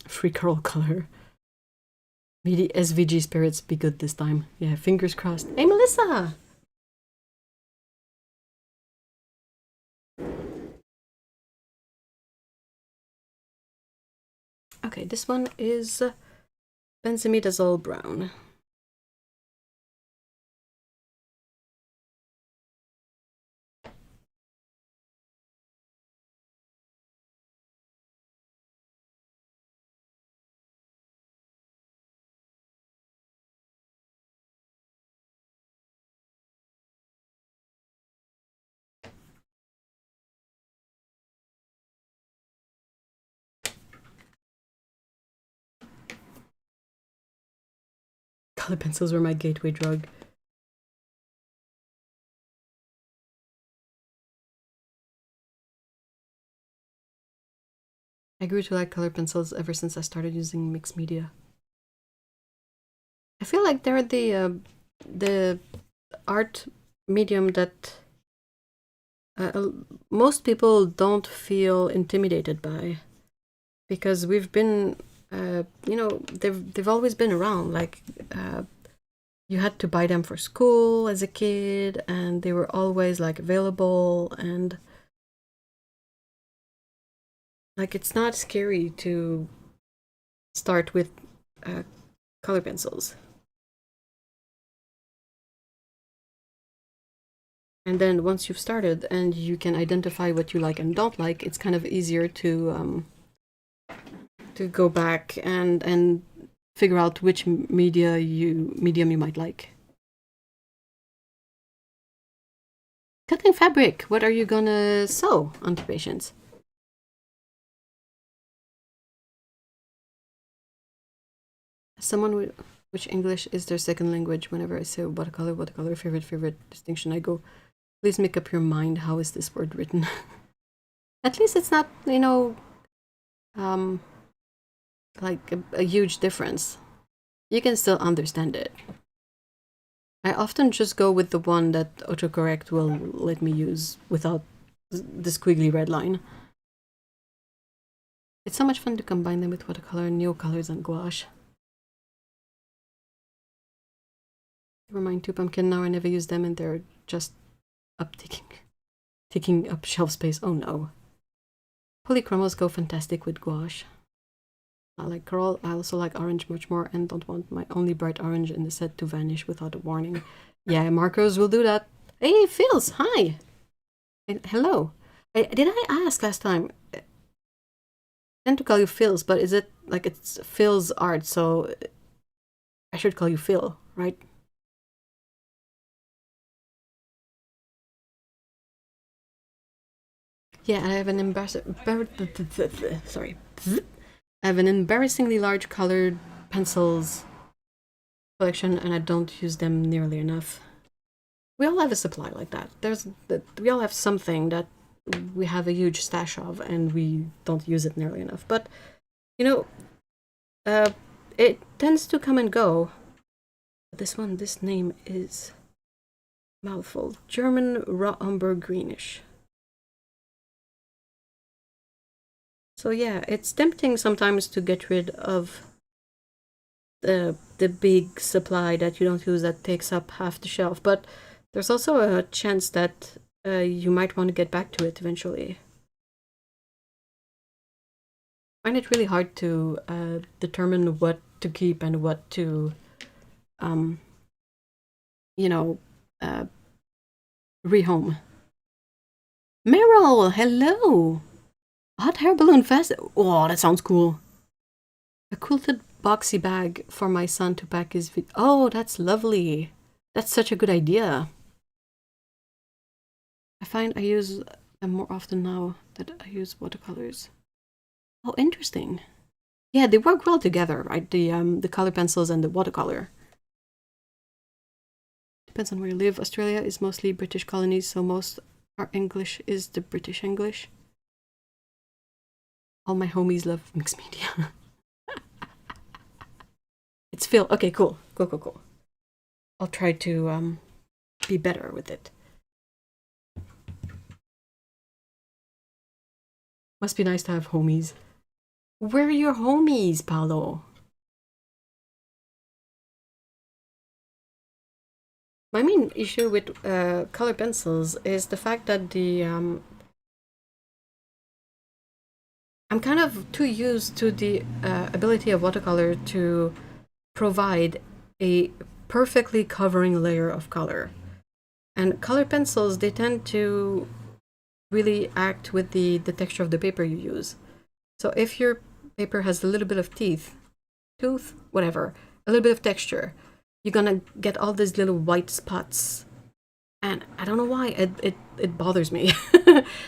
Free curl color. May the SVG spirits be good this time. Yeah, fingers crossed. Hey, Melissa! Okay, this one is benzimidazole brown. Color pencils were my gateway drug. I grew to like color pencils ever since I started using mixed media. I feel like they're the art medium that most people don't feel intimidated by, because we've been, you know, they've always been around. Like you had to buy them for school as a kid, and they were always like available, and like it's not scary to start with color pencils. And then once you've started and you can identify what you like and don't like, it's kind of easier to go back and figure out which medium you might like. Cutting fabric. What are you gonna sew onto patients? Someone with which English is their second language. Whenever I say watercolor, favorite distinction, I go, please make up your mind. How is this word written? At least it's not, you know, like a huge difference. You can still understand it. I often just go with the one that autocorrect will let me use without the squiggly red line. It's so much fun to combine them with watercolor, neocolors, and gouache. Never mind, 2 pumpkin. Now I never use them, and they're just taking up shelf space. Oh no. Polychromos go fantastic with gouache. I like coral. I also like orange much more, and don't want my only bright orange in the set to vanish without a warning. Yeah, markers will do that. Hey, Phils, hi. Hello. Did I ask last time? I tend to call you Phils, but is it like it's Phil's art, so I should call you Phil, right? Yeah, I have an sorry. I have an embarrassingly large colored pencils collection, and I don't use them nearly enough. We all have a supply like that. We all have something that we have a huge stash of, and we don't use it nearly enough. But you know, it tends to come and go. This name is mouthful. German raw umber greenish. So yeah, it's tempting sometimes to get rid of the big supply that you don't use that takes up half the shelf, but there's also a chance that you might want to get back to it eventually. I find it really hard to determine what to keep and what to, you know, rehome. Meryl, hello! Hot air balloon fest. Oh, that sounds cool. A quilted boxy bag for my son to pack his oh, that's lovely. That's such a good idea. I find I use them more often now that I use watercolors. Oh, interesting. Yeah, they work well together, right? The color pencils and the watercolor. Depends on where you live. Australia is mostly British colonies, so most our English is the British English. All my homies love mixed media. It's Phil. Okay, cool. Cool. I'll try to be better with it. Must be nice to have homies. Where are your homies, Paolo? My main issue with color pencils is the fact that I'm I'm kind of too used to the ability of watercolor to provide a perfectly covering layer of color. And color pencils, they tend to really act with the texture of the paper you use. So if your paper has a little bit of tooth, whatever, a little bit of texture, you're gonna get all these little white spots. And I don't know why, it bothers me.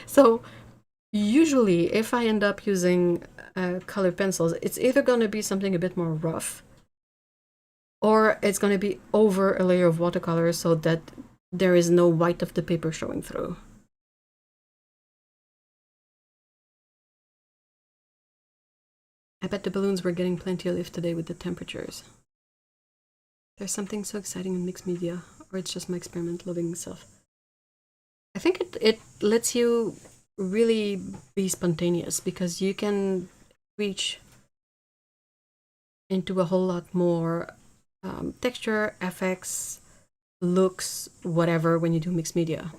So usually if I end up using colored pencils, it's either gonna be something a bit more rough, or it's gonna be over a layer of watercolor so that there is no white of the paper showing through. I bet the balloons were getting plenty of lift today with the temperatures. There's something so exciting in mixed media, or it's just my experiment loving self. I think it lets you really be spontaneous, because you can reach into a whole lot more texture, effects, looks, whatever, when you do mixed media.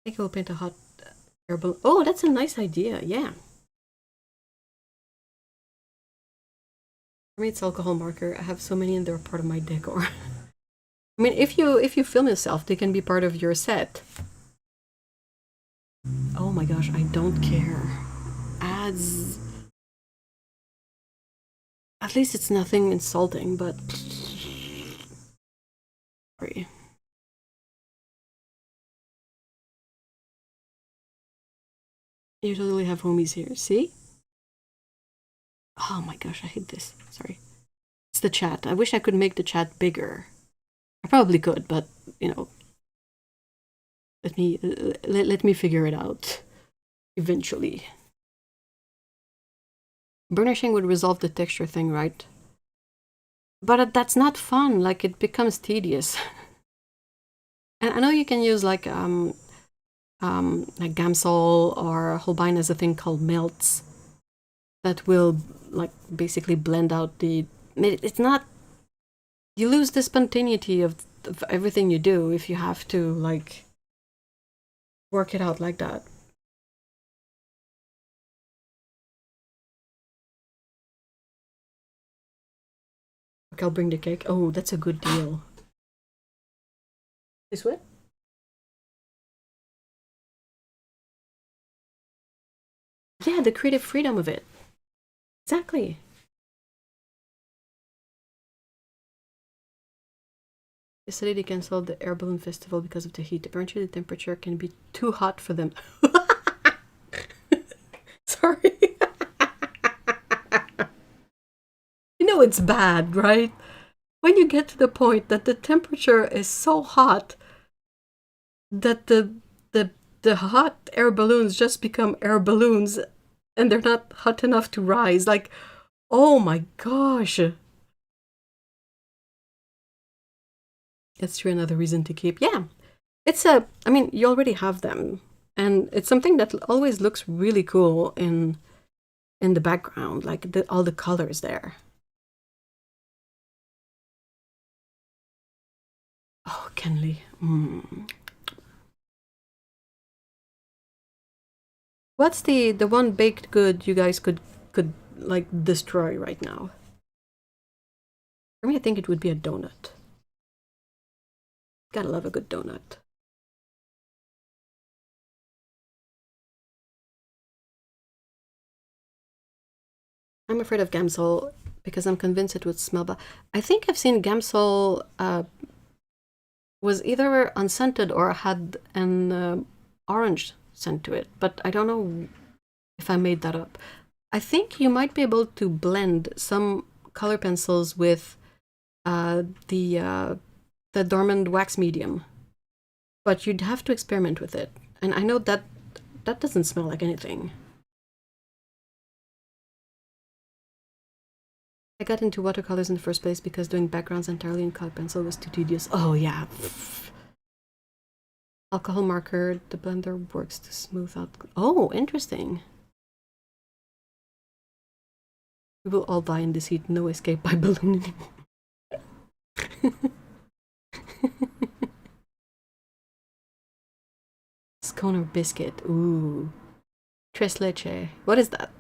I think I will paint a hot air balloon. Oh, that's a nice idea, yeah. For me, it's alcohol marker. I have so many and they're part of my decor. I mean, if you film yourself, they can be part of your set. Oh my gosh, I don't care. Ads. At least it's nothing insulting, but sorry. You totally have homies here. See? Oh my gosh, I hate this. Sorry. It's the chat. I wish I could make the chat bigger. I probably could, but you know, let me figure it out eventually. Burnishing would resolve the texture thing, right? But that's not fun. Like, it becomes tedious. And I know you can use like Gamsol or Holbein has a thing called melts that will like basically blend out the. It's not. You lose the spontaneity of everything you do if you have to like work it out like that. Okay, I'll bring the cake. Oh, that's a good deal. This way? Yeah, the creative freedom of it. Exactly. Yesterday they canceled the air balloon festival because of the heat. Apparently the temperature can be too hot for them. Sorry. You know it's bad, right? When you get to the point that the temperature is so hot that the hot air balloons just become air balloons and they're not hot enough to rise. Like, oh my gosh. That's true, another reason to keep. Yeah, it's I mean, you already have them. And it's something that always looks really cool in the background, like all the colors there. Oh, Kenley. What's the one baked good you guys could like destroy right now? For me, I think it would be a donut. Gotta love a good donut. I'm afraid of Gamsol because I'm convinced it would smell bad. I think I've seen Gamsol was either unscented or had an orange scent to it, but I don't know if I made that up. I think you might be able to blend some color pencils with the dormant wax medium, but you'd have to experiment with it. And I know that doesn't smell like anything. I got into watercolors in the first place because doing backgrounds entirely in color pencil was too tedious. Oh yeah. Alcohol marker, the blender works to smooth out. Oh, interesting. We will all die in this heat. No escape by balloon anymore. cone or biscuit. Ooh. Tres leche. What is that?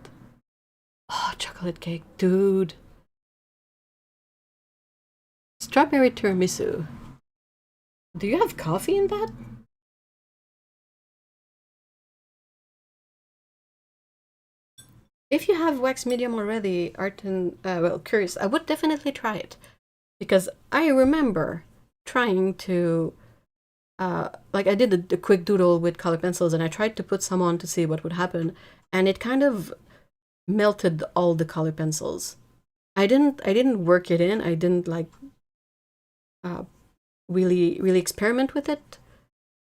Oh, chocolate cake. Dude. Strawberry tiramisu. Do you have coffee in that? If you have wax medium already, Arten, well, curious, I would definitely try it. Because I remember trying to, like I did a quick doodle with color pencils and I tried to put some on to see what would happen. And it kind of melted all the color pencils. I didn't work it in. I didn't like really experiment with it.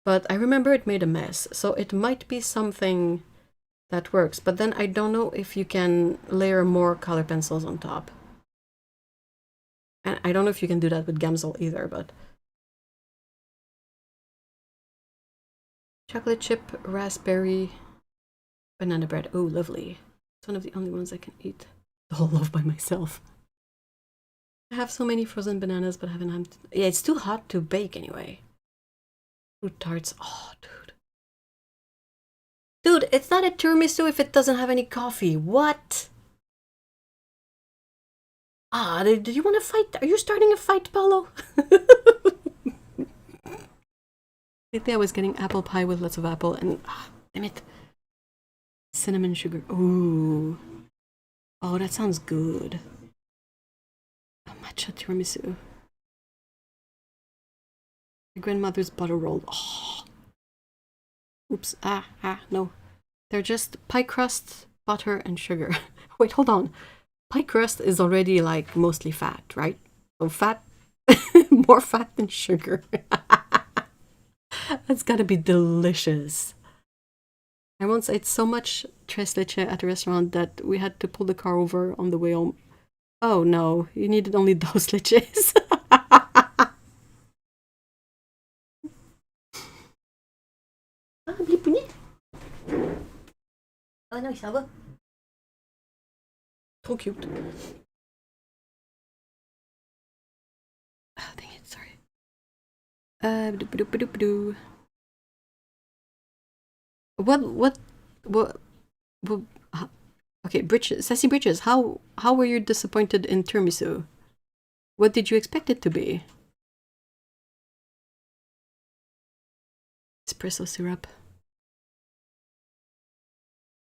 But I remember it made a mess. So it might be something that works. But then I don't know if you can layer more color pencils on top. And I don't know if you can do that with Gamsol either, but... Chocolate chip, raspberry, banana bread. Oh, lovely. It's one of the only ones I can eat the whole loaf by myself. I have so many frozen bananas, but I haven't had... Yeah, it's too hot to bake anyway. Fruit tarts. Oh, dude. Dude, it's not a tiramisu if it doesn't have any coffee. What? Ah, do you want to fight? Are you starting a fight, Paulo? Lately I was getting apple pie with lots of apple and... damn it. Cinnamon sugar. Ooh. Oh, that sounds good. A matcha tiramisu. My grandmother's butter roll. Oh. Oops. No. They're just pie crust, butter, and sugar. Wait, hold on. Pie crust is already like mostly fat, right? So fat, more fat than sugar. That's gotta be delicious. I once ate so much tres leche at a restaurant that we had to pull the car over on the way home. Oh no, you needed only those leches. Bli punit. Oh non, ça va. Trop cute. Ah, dang it, sorry. What, okay, Bridges, Sassy Bridges, how were you disappointed in tiramisu? What did you expect it to be? Espresso syrup.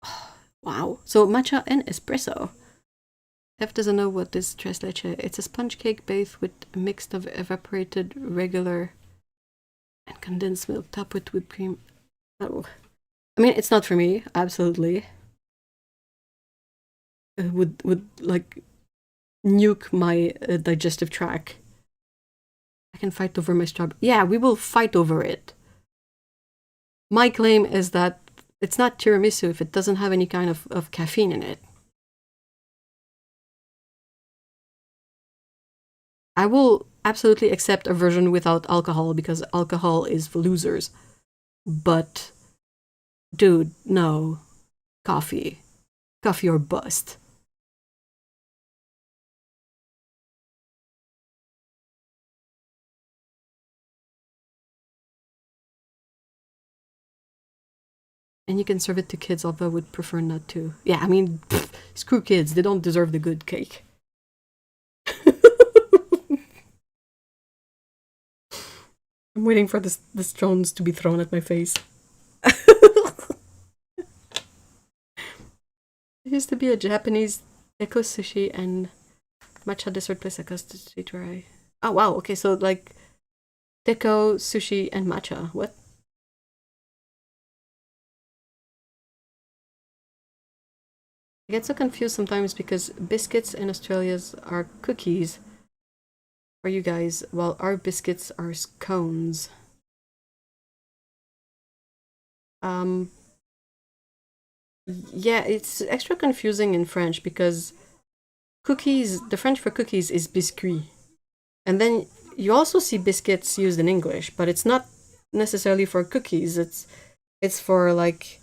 Oh, wow, so matcha and espresso. F doesn't know what is tres leche. It's a sponge cake baked with a mix of evaporated regular and condensed milk topped with whipped cream. Oh, I mean, it's not for me, absolutely. It would like nuke my digestive tract. I can fight over my strawberry. Yeah, we will fight over it. My claim is that it's not tiramisu if it doesn't have any kind of caffeine in it. I will absolutely accept a version without alcohol because alcohol is for losers. But, dude, no. Coffee. Coffee or bust. And you can serve it to kids, although I would prefer not to. Yeah, I mean, screw kids. They don't deserve the good cake. I'm waiting for this stones to be thrown at my face. There used to be a Japanese eko sushi and matcha dessert place across the street where I... Oh, wow. Okay, so like deco, sushi, and matcha. What? I get so confused sometimes because biscuits in Australia's are cookies for you guys, while our biscuits are scones. Yeah, it's extra confusing in French because cookies, the French for cookies is biscuit. And then you also see biscuits used in English, but it's not necessarily for cookies. It's for like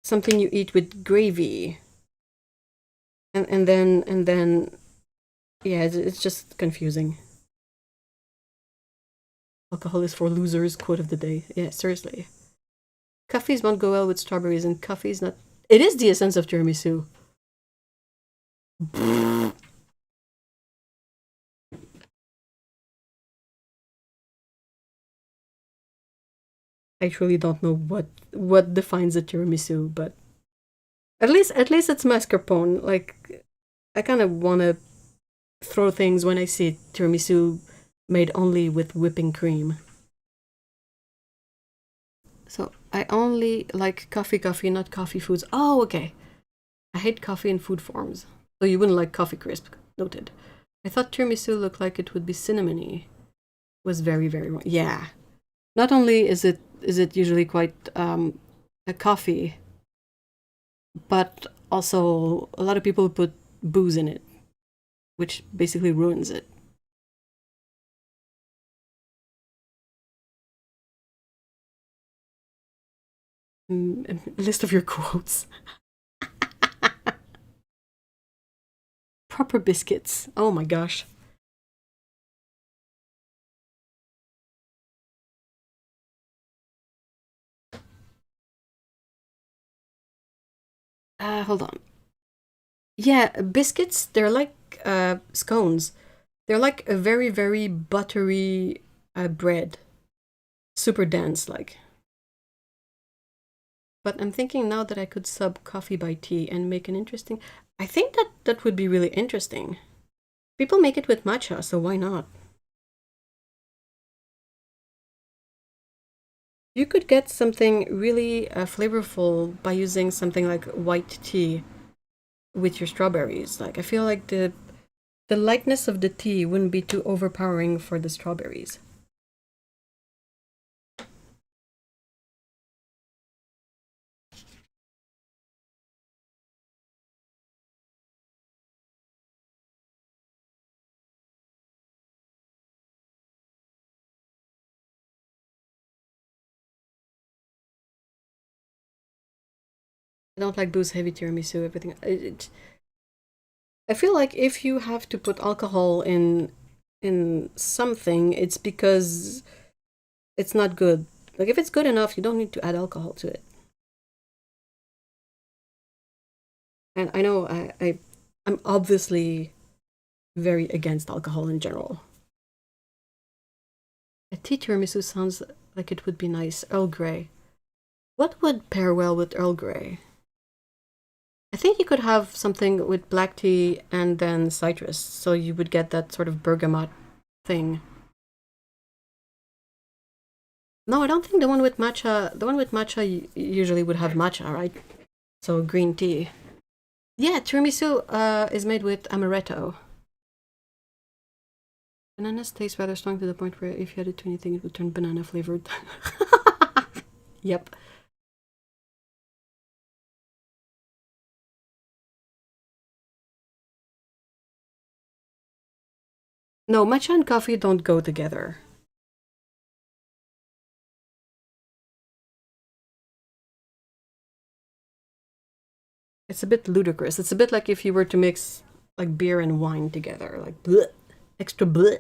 something you eat with gravy. And then yeah, it's just confusing. Alcohol is for losers, quote of the day. Yeah, seriously. Coffees won't go well with strawberries, and coffee's not. It is the essence of tiramisu. I truly don't know what defines a tiramisu, but at least it's mascarpone. Like, I kind of want to throw things when I see tiramisu made only with whipping cream. So I only like coffee, not coffee foods. Oh, okay. I hate coffee in food forms. So you wouldn't like coffee crisp. Noted. I thought tiramisu looked like it would be cinnamony. Was very, very wrong. Yeah. Not only is it usually quite a coffee, but also a lot of people put booze in it, which basically ruins it. List of your quotes. Proper biscuits. Oh my gosh. Hold on. Yeah, biscuits, they're like scones. They're like a very, very buttery bread. Super dense, like. But I'm thinking now that I could sub coffee by tea and make an interesting. I think that would be really interesting. People make it with matcha, so why not? You could get something really flavorful by using something like white tea with your strawberries. Like, I feel like the lightness of the tea wouldn't be too overpowering for the strawberries. I don't like booze heavy tiramisu, everything. I feel like if you have to put alcohol in something, it's because it's not good. Like, if it's good enough, you don't need to add alcohol to it. And I know I'm obviously very against alcohol in general. A tea tiramisu sounds like it would be nice. Earl Grey. What would pair well with Earl Grey? I think you could have something with black tea and then citrus, so you would get that sort of bergamot thing. No, I don't think the one with matcha. The one with matcha usually would have matcha, right? So green tea. Yeah, tiramisu is made with amaretto. Bananas taste rather strong to the point where if you added to anything, it would turn banana flavored. Yep. No, matcha and coffee don't go together. It's a bit ludicrous. It's a bit like if you were to mix like beer and wine together, like bleh, extra bleh.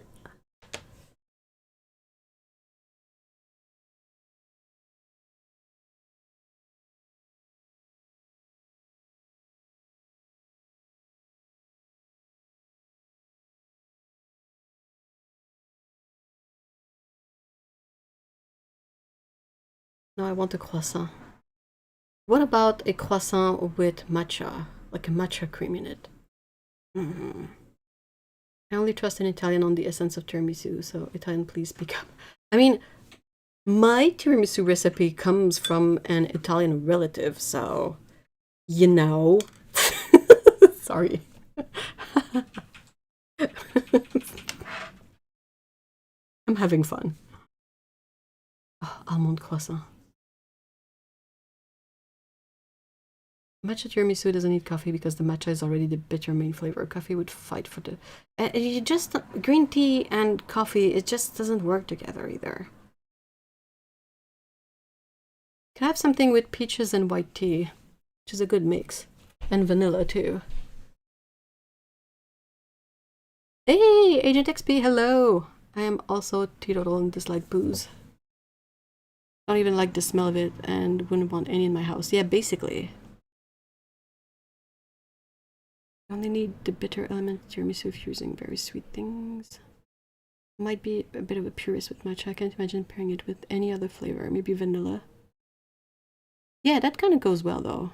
No, I want a croissant. What about a croissant with matcha, like a matcha cream in it? Mm. I only trust an Italian on the essence of tiramisu, so Italian, please speak up. I mean, my tiramisu recipe comes from an Italian relative, so you know. Sorry. I'm having fun. Oh, almond croissant. Matcha tiramisu doesn't need coffee because the matcha is already the bitter main flavor. Coffee would fight for the. You just green tea and coffee. It just doesn't work together either. Can I have something with peaches and white tea, which is a good mix, and vanilla too. Hey, Agent XP, hello. I am also teetotal and dislike booze. don't even like the smell of it and wouldn't want any in my house. Yeah, basically. I only need the bitter element tiramisu if using very sweet things. Might be a bit of a purist with matcha. I can't imagine pairing it with any other flavor. Maybe vanilla. Yeah, that kind of goes well though.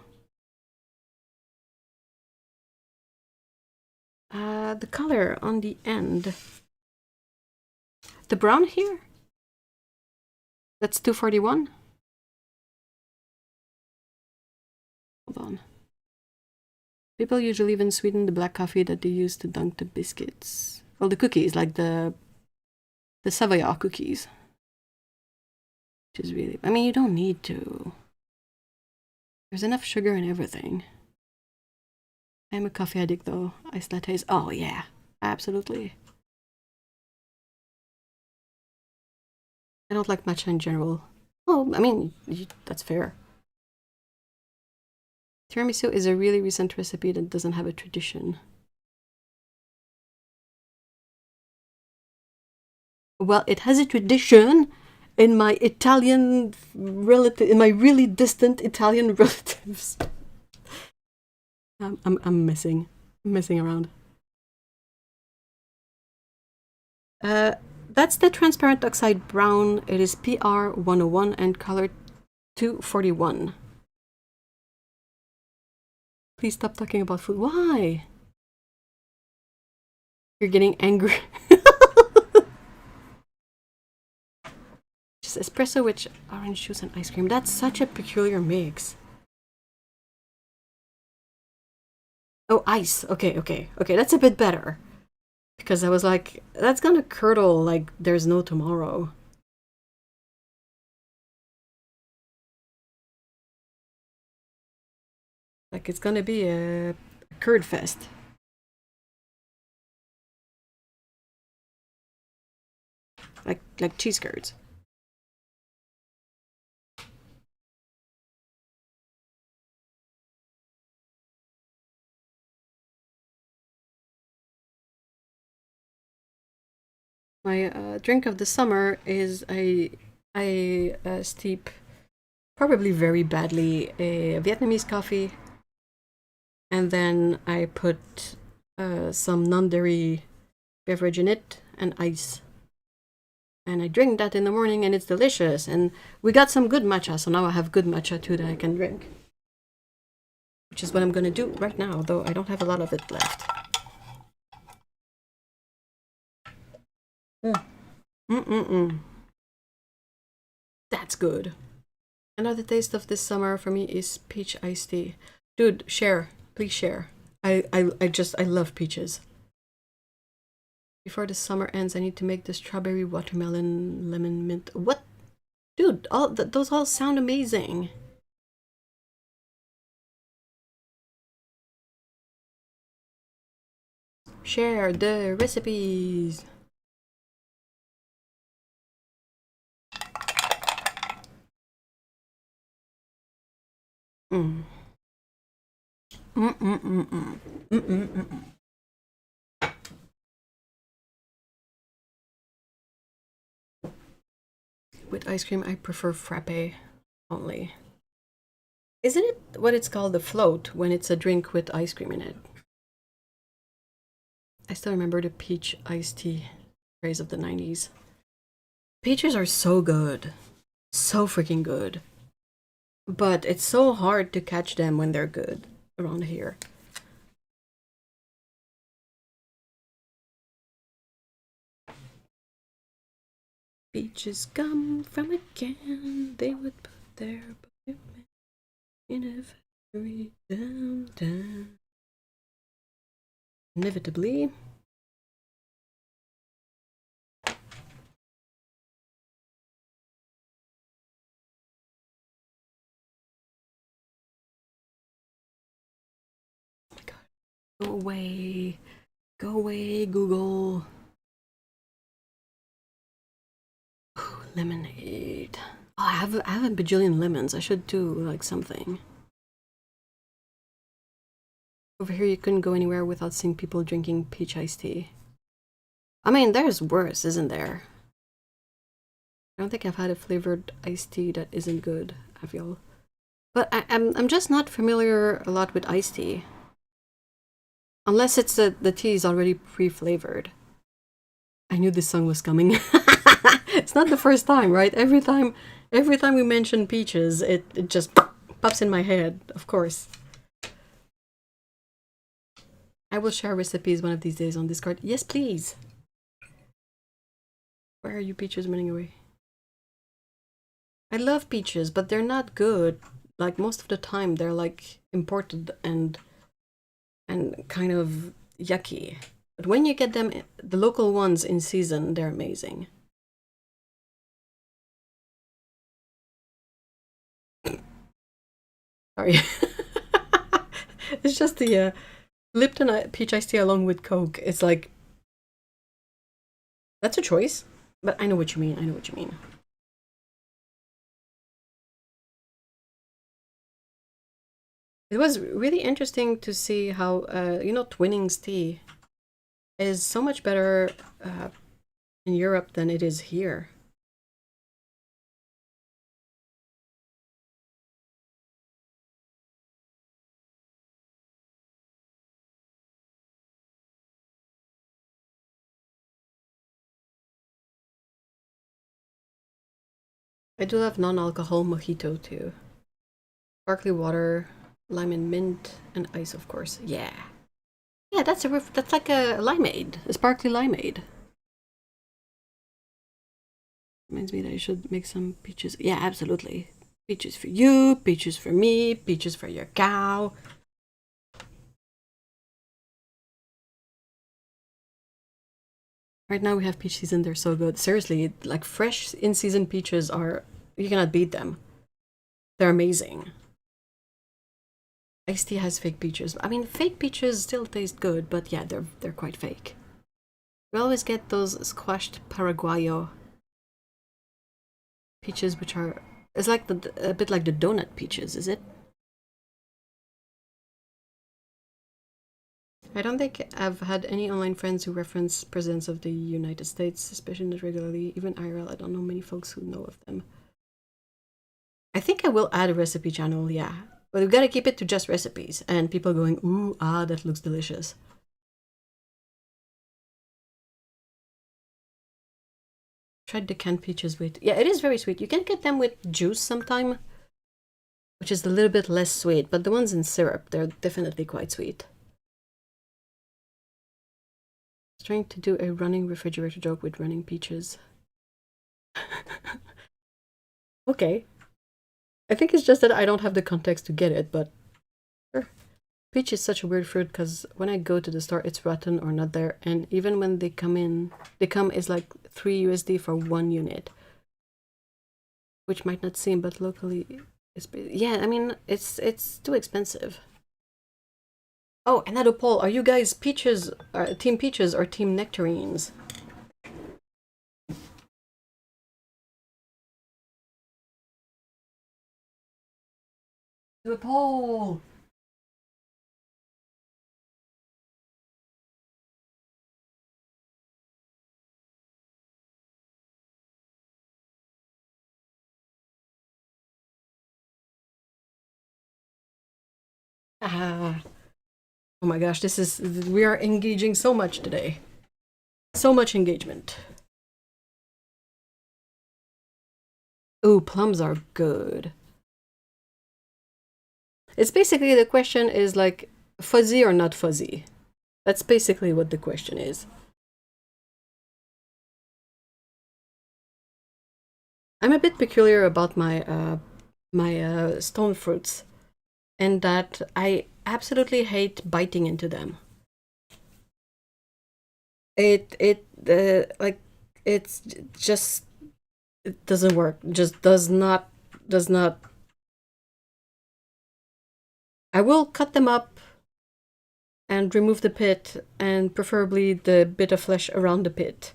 The color on the end. The brown here? That's 241. Hold on. People usually even sweeten the black coffee that they use to dunk the biscuits. Well, the cookies, like the Savoy cookies. Which is really... I mean, you don't need to. There's enough sugar in everything. I'm a coffee addict though. Iced lattes. Oh yeah, absolutely. I don't like matcha in general. Well, I mean, that's fair. Tiramisu is a really recent recipe that doesn't have a tradition. Well, it has a tradition in my Italian relative, in my really distant Italian relatives. I'm messing around. That's the transparent oxide brown. It is PR 101 and color 241. Please stop talking about food. Why? You're getting angry. Just espresso with orange juice and ice cream. That's such a peculiar mix. Oh, ice. Okay. That's a bit better. Because I was like, that's gonna curdle like there's no tomorrow. Like it's gonna be a curd fest. Like cheese curds. My drink of the summer is I steep probably very badly a Vietnamese coffee, and then I put some non-dairy beverage in it and ice. And I drink that in the morning and it's delicious. And we got some good matcha, so now I have good matcha too that I can drink. Which is what I'm gonna do right now, though I don't have a lot of it left. That's good. Another taste of this summer for me is peach iced tea. Dude, share. Please share. I love peaches. Before the summer ends, I need to make the strawberry watermelon lemon mint. What? Dude, those all sound amazing. Share the recipes. With ice cream, I prefer frappe only. Isn't it what it's called, the float, when it's a drink with ice cream in it? I still remember the peach iced tea craze of the 90s. Peaches are so good. So freaking good. But it's so hard to catch them when they're good around here. Peaches come from a can. They would put their equipment in a factory downtown. Inevitably. Oh my god. Go away. Go away, Google. Ooh, lemonade. Oh, I have a bajillion lemons. I should do like something. Over here, you couldn't go anywhere without seeing people drinking peach iced tea. I mean, there's worse, isn't there? I don't think I've had a flavored iced tea that isn't good, have y'all? But I'm just not familiar a lot with iced tea. Unless it's the tea is already pre-flavored. I knew this song was coming. It's not the first time, right? Every time we mention peaches, it just pops in my head, of course. I will share recipes one of these days on Discord. Yes, please. Where are you peaches running away? I love peaches, but they're not good. Like most of the time they're like imported and kind of yucky. But when you get them, the local ones in season, they're amazing. Sorry. It's just the Lipton peach iced tea along with Coke. It's like, that's a choice, but I know what you mean. I know what you mean. It was really interesting to see how, you know, Twinings tea is so much better in Europe than it is here. I do love non-alcohol mojito too. Sparkly water, lime and mint, and ice, of course. Yeah. Yeah, that's like a limeade, a sparkly limeade. Reminds me that I should make some peaches. Yeah, absolutely. Peaches for you, peaches for me, peaches for your cow. Right now we have peach season, they're so good. Seriously, like fresh in-season peaches are, you cannot beat them. They're amazing. Iced tea has fake peaches. I mean, fake peaches still taste good, but yeah, they're quite fake. We always get those squashed Paraguayo peaches, which are, it's like a bit like the donut peaches, is it? I don't think I've had any online friends who reference presidents of the United States, especially not regularly. Even IRL, I don't know many folks who know of them. I think I will add a recipe channel, yeah. But we've got to keep it to just recipes and people going, ooh, ah, that looks delicious. Tried the canned peaches with, yeah, it is very sweet. You can get them with juice sometime, which is a little bit less sweet, but the ones in syrup, they're definitely quite sweet. I was trying to do a running refrigerator joke with running peaches. Okay. I think it's just that I don't have the context to get it, but sure. Peach is such a weird fruit because when I go to the store, it's rotten or not there, and even when they come in, they come is like 3 USD for 1 unit, which might not seem, but locally, it's, yeah. I mean, it's too expensive. Oh, another poll: are you guys peaches, team peaches or team nectarines? Do a poll. Ah. Oh my gosh, we are engaging so much today. So much engagement. Ooh, plums are good. It's basically, the question is like, fuzzy or not fuzzy? That's basically what the question is. I'm a bit peculiar about my stone fruits, and that I absolutely hate biting into them. Like, it's just, it doesn't work. Just does not. I will cut them up and remove the pit, and preferably the bit of flesh around the pit.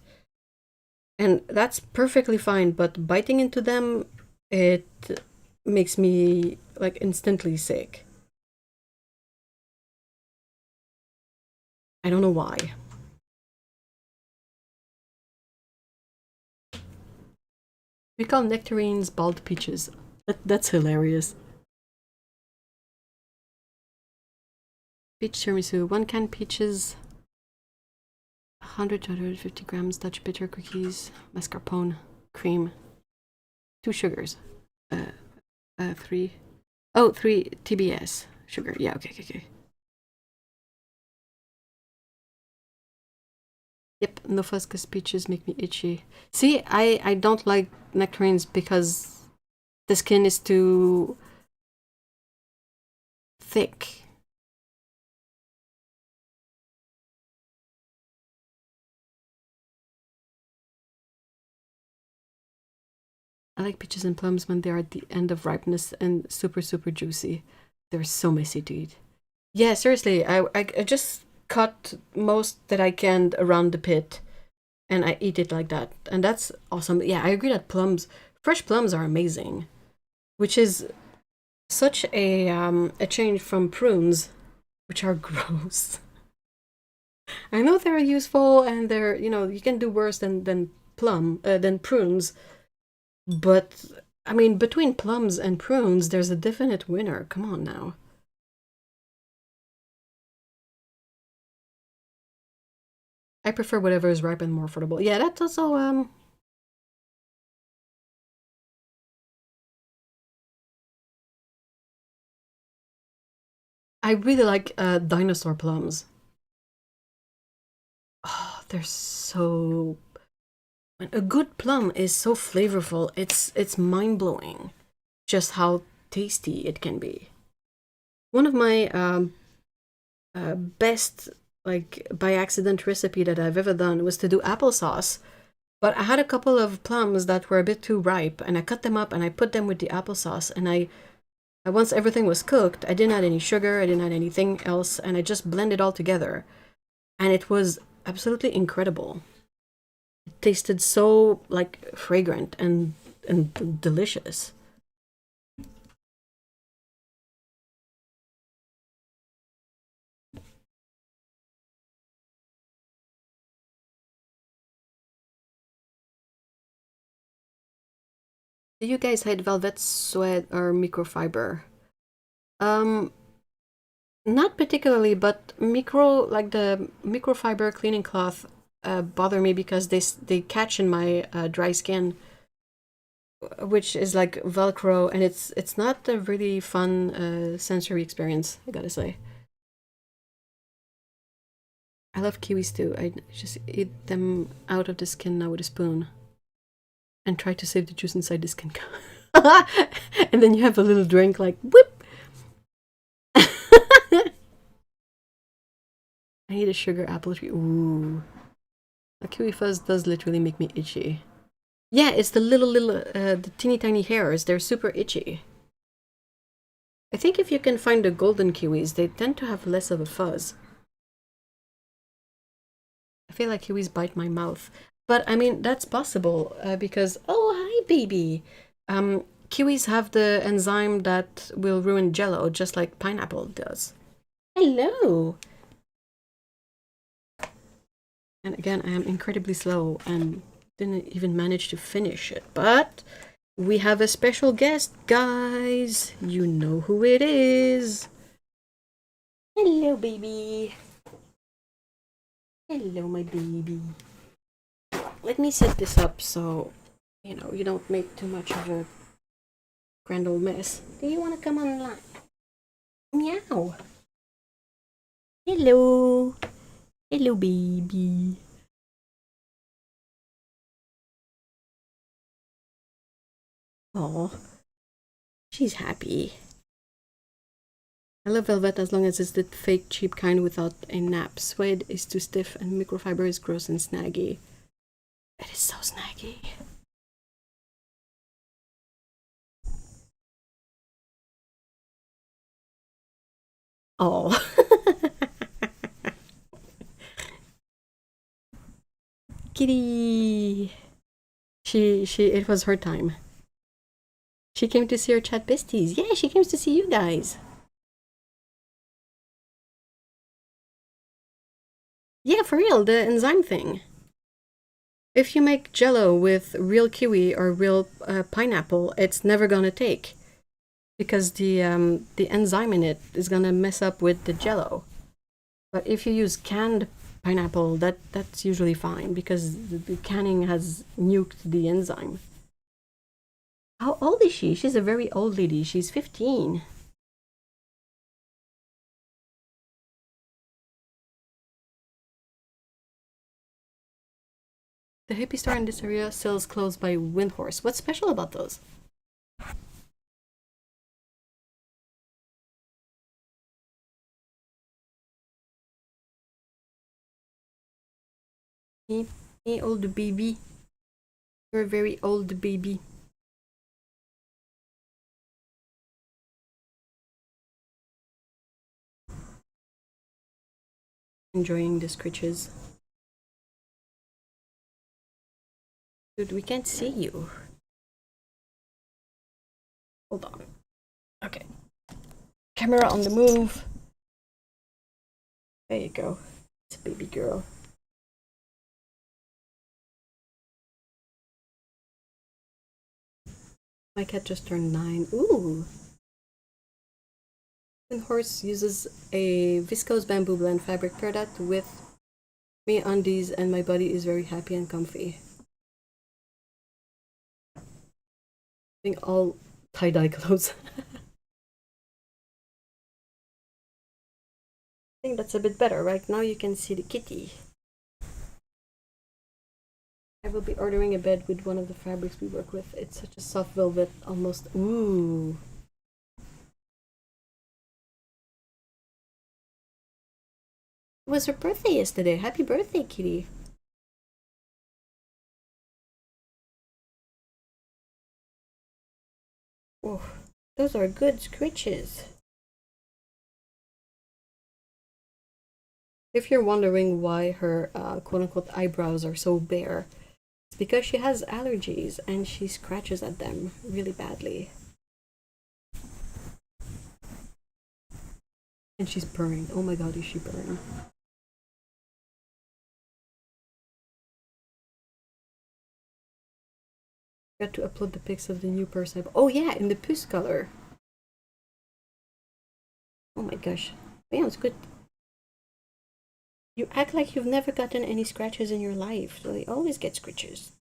And that's perfectly fine, but biting into them, it makes me like instantly sick. I don't know why. We call nectarines bald peaches. That's hilarious. Peach tiramisu, 1 can peaches, 100 to 150 grams Dutch bitter cookies, mascarpone, cream, 2 sugars, 3 TBS sugar. Yeah, okay. Yep, no fuss because peaches make me itchy. See, I don't like nectarines because the skin is too thick. I like peaches and plums when they're at the end of ripeness and super juicy. They're so messy to eat. Yeah, seriously, I just cut most that I can around the pit and I eat it like that. And that's awesome. Yeah, I agree that fresh plums are amazing, which is such a change from prunes, which are gross. I know they're useful and they're, you can do worse than prunes, but I mean, between plums and prunes, there's a definite winner. Come on now. I prefer whatever is ripe and more affordable. Yeah, that's also I really like dinosaur plums. Oh, they're so a good plum is so flavorful. It's mind-blowing just how tasty it can be. One of my best like by accident recipe that I've ever done was to do applesauce. But I had a couple of plums that were a bit too ripe, and I cut them up and I put them with the applesauce. And once everything was cooked, I didn't add any sugar, I didn't add anything else, and I just blended it all together. And it was absolutely incredible. It tasted so like fragrant and delicious. Do you guys hide velvet, sweat, or microfiber? Um, Not particularly, but like the microfiber cleaning cloth bother me because they catch in my dry skin, which is like Velcro, and it's not a really fun sensory experience, I gotta say. I love kiwis too. I just eat them out of the skin now with a spoon and try to save the juice inside the skin. And then you have a little drink like whip. I need a sugar apple tree. Ooh. A kiwi fuzz does literally make me itchy. Yeah, it's the the teeny tiny hairs. They're super itchy. I think if you can find the golden kiwis, they tend to have less of a fuzz. I feel like kiwis bite my mouth. But I mean, that's possible because, oh, hi, baby. Kiwis have the enzyme that will ruin jello, just like pineapple does. Hello. And again, I am incredibly slow and didn't even manage to finish it. But we have a special guest, guys. You know who it is. Hello, baby. Hello, my baby. Let me set this up so, you don't make too much of a grand old mess. Do you want to come online? Meow. Hello. Hello, baby. Oh, she's happy. I love velvet as long as it's the fake cheap kind without a nap. Suede is too stiff and microfiber is gross and snaggy. It is so snaggy. Oh. Kitty. It was her time. She came to see her chat besties. Yeah, she came to see you guys. Yeah, for real, the enzyme thing. If you make jello with real kiwi or real pineapple, it's never gonna take because the enzyme in it is gonna mess up with the jello. But if you use canned pineapple, that's usually fine because the canning has nuked the enzyme. How old is she? She's a very old lady. She's 15. The hippie store in this area sells clothes by Windhorse. What's special about those? Hey, old baby. You're a very old baby. Enjoying the scritches. Dude, we can't see you. Hold on. Okay. Camera on the move. There you go. It's a baby girl. My cat just turned 9. Ooh. Horse uses a viscose bamboo blend fabric. Pair that with me undies and my body is very happy and comfy. Having all tie-dye clothes. I think that's a bit better. Right now you can see the kitty. I will be ordering a bed with one of the fabrics we work with. It's such a soft velvet, almost. Ooh. It was her birthday yesterday. Happy birthday, kitty. Oh, those are good scritches. If you're wondering why her quote-unquote eyebrows are so bare, it's because she has allergies and she scratches at them really badly. And she's burning. Oh my god, is she burning? Got to upload the pics of the new purse. Oh yeah, in the puce color. Oh my gosh. Yeah, it's good. You act like you've never gotten any scratches in your life. So you always get scratches.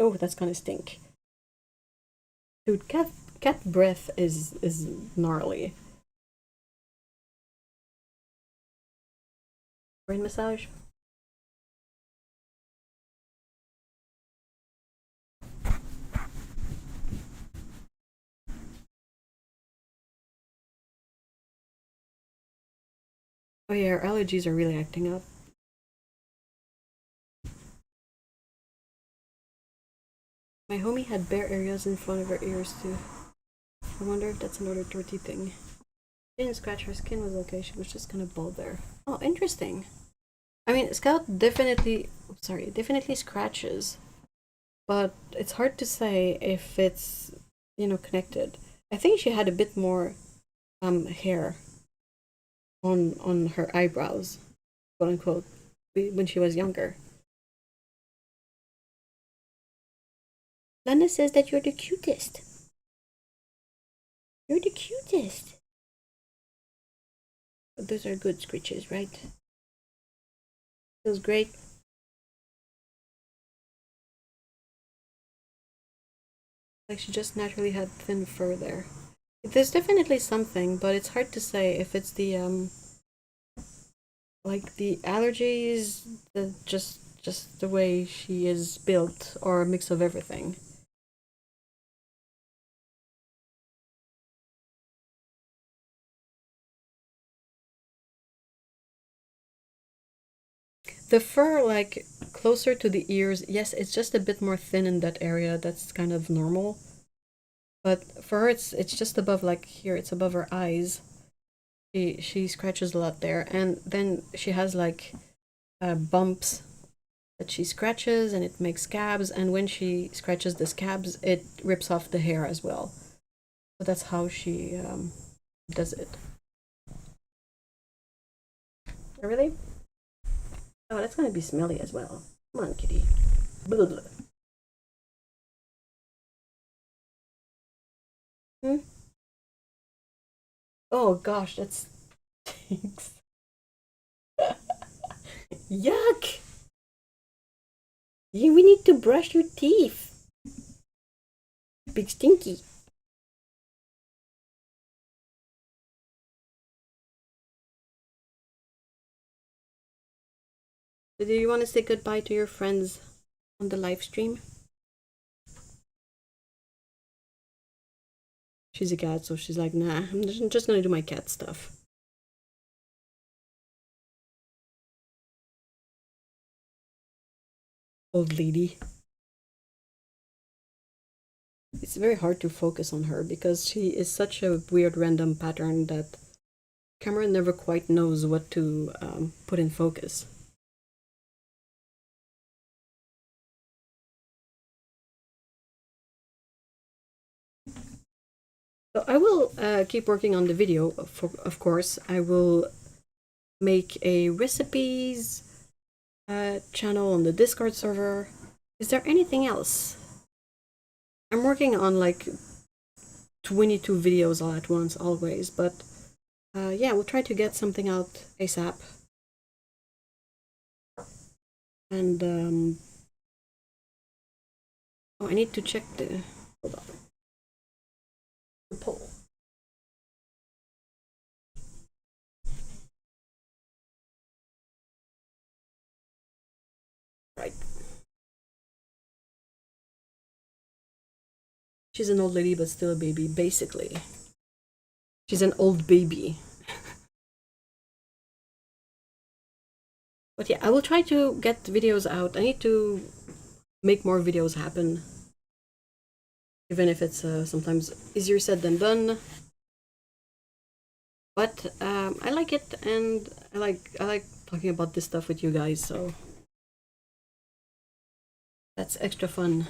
Oh, that's gonna stink. Dude, cat breath is gnarly. Brain massage. Oh yeah, our allergies are really acting up. My homie had bare areas in front of her ears too. I wonder if that's another dirty thing. She didn't scratch, her skin was okay, she was just kind of bald there. Oh, interesting. I mean, Scout definitely scratches, but it's hard to say if it's, connected. I think she had a bit more hair on her eyebrows, quote unquote, when she was younger. Lana says that you're the cutest. You're the cutest. But those are good scratches, right? Feels great. Like she just naturally had thin fur there. There's definitely something, but it's hard to say if it's the like the allergies, just the way she is built, or a mix of everything. The fur, like closer to the ears, yes, it's just a bit more thin in that area. That's kind of normal. But for her, it's just above, like here, it's above her eyes. She scratches a lot there, and then she has like bumps that she scratches and it makes scabs, and when she scratches the scabs, it rips off the hair as well. So that's how she does it. Really? Oh, that's gonna be smelly as well. Come on, kitty. Blah, blah. Hmm? Oh gosh, that stinks. Yuck! We need to brush your teeth. Big stinky. So do you want to say goodbye to your friends on the live stream? She's a cat, so she's like, nah, I'm just gonna do my cat stuff. Old lady. It's very hard to focus on her because she is such a weird random pattern that camera never quite knows what to put in focus. So I will keep working on the video, of course. I will make a recipes channel on the Discord server. Is there anything else? I'm working on like 22 videos all at once, always, but yeah, we'll try to get something out ASAP. And oh, I need to check the, hold on, the poll. Right. She's an old lady, but still a baby, basically. She's an old baby. But yeah, I will try to get videos out. I need to make more videos happen. Even if it's sometimes easier said than done. But I like it, and I like talking about this stuff with you guys, so that's extra fun.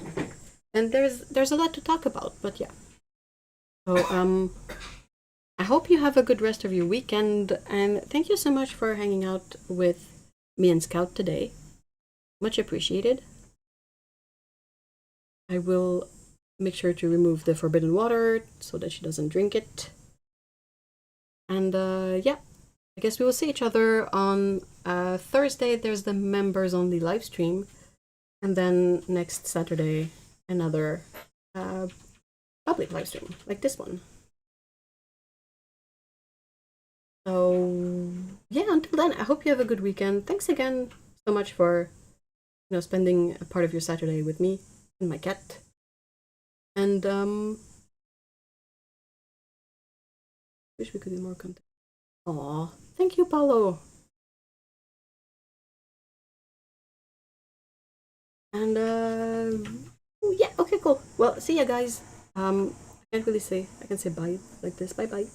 And there's a lot to talk about, but yeah. So I hope you have a good rest of your weekend, and thank you so much for hanging out with me and Scout today. Much appreciated. I will make sure to remove the forbidden water so that she doesn't drink it. And yeah, I guess we will see each other on Thursday. There's the members only live stream, and then next Saturday another public live stream like this one. So yeah, until then, I hope you have a good weekend. Thanks again so much for spending a part of your Saturday with me and my cat. And wish we could do more content. Aw, thank you, Paulo. And yeah, okay, cool. Well, see ya, guys. I can't really say. I can say bye like this. Bye bye.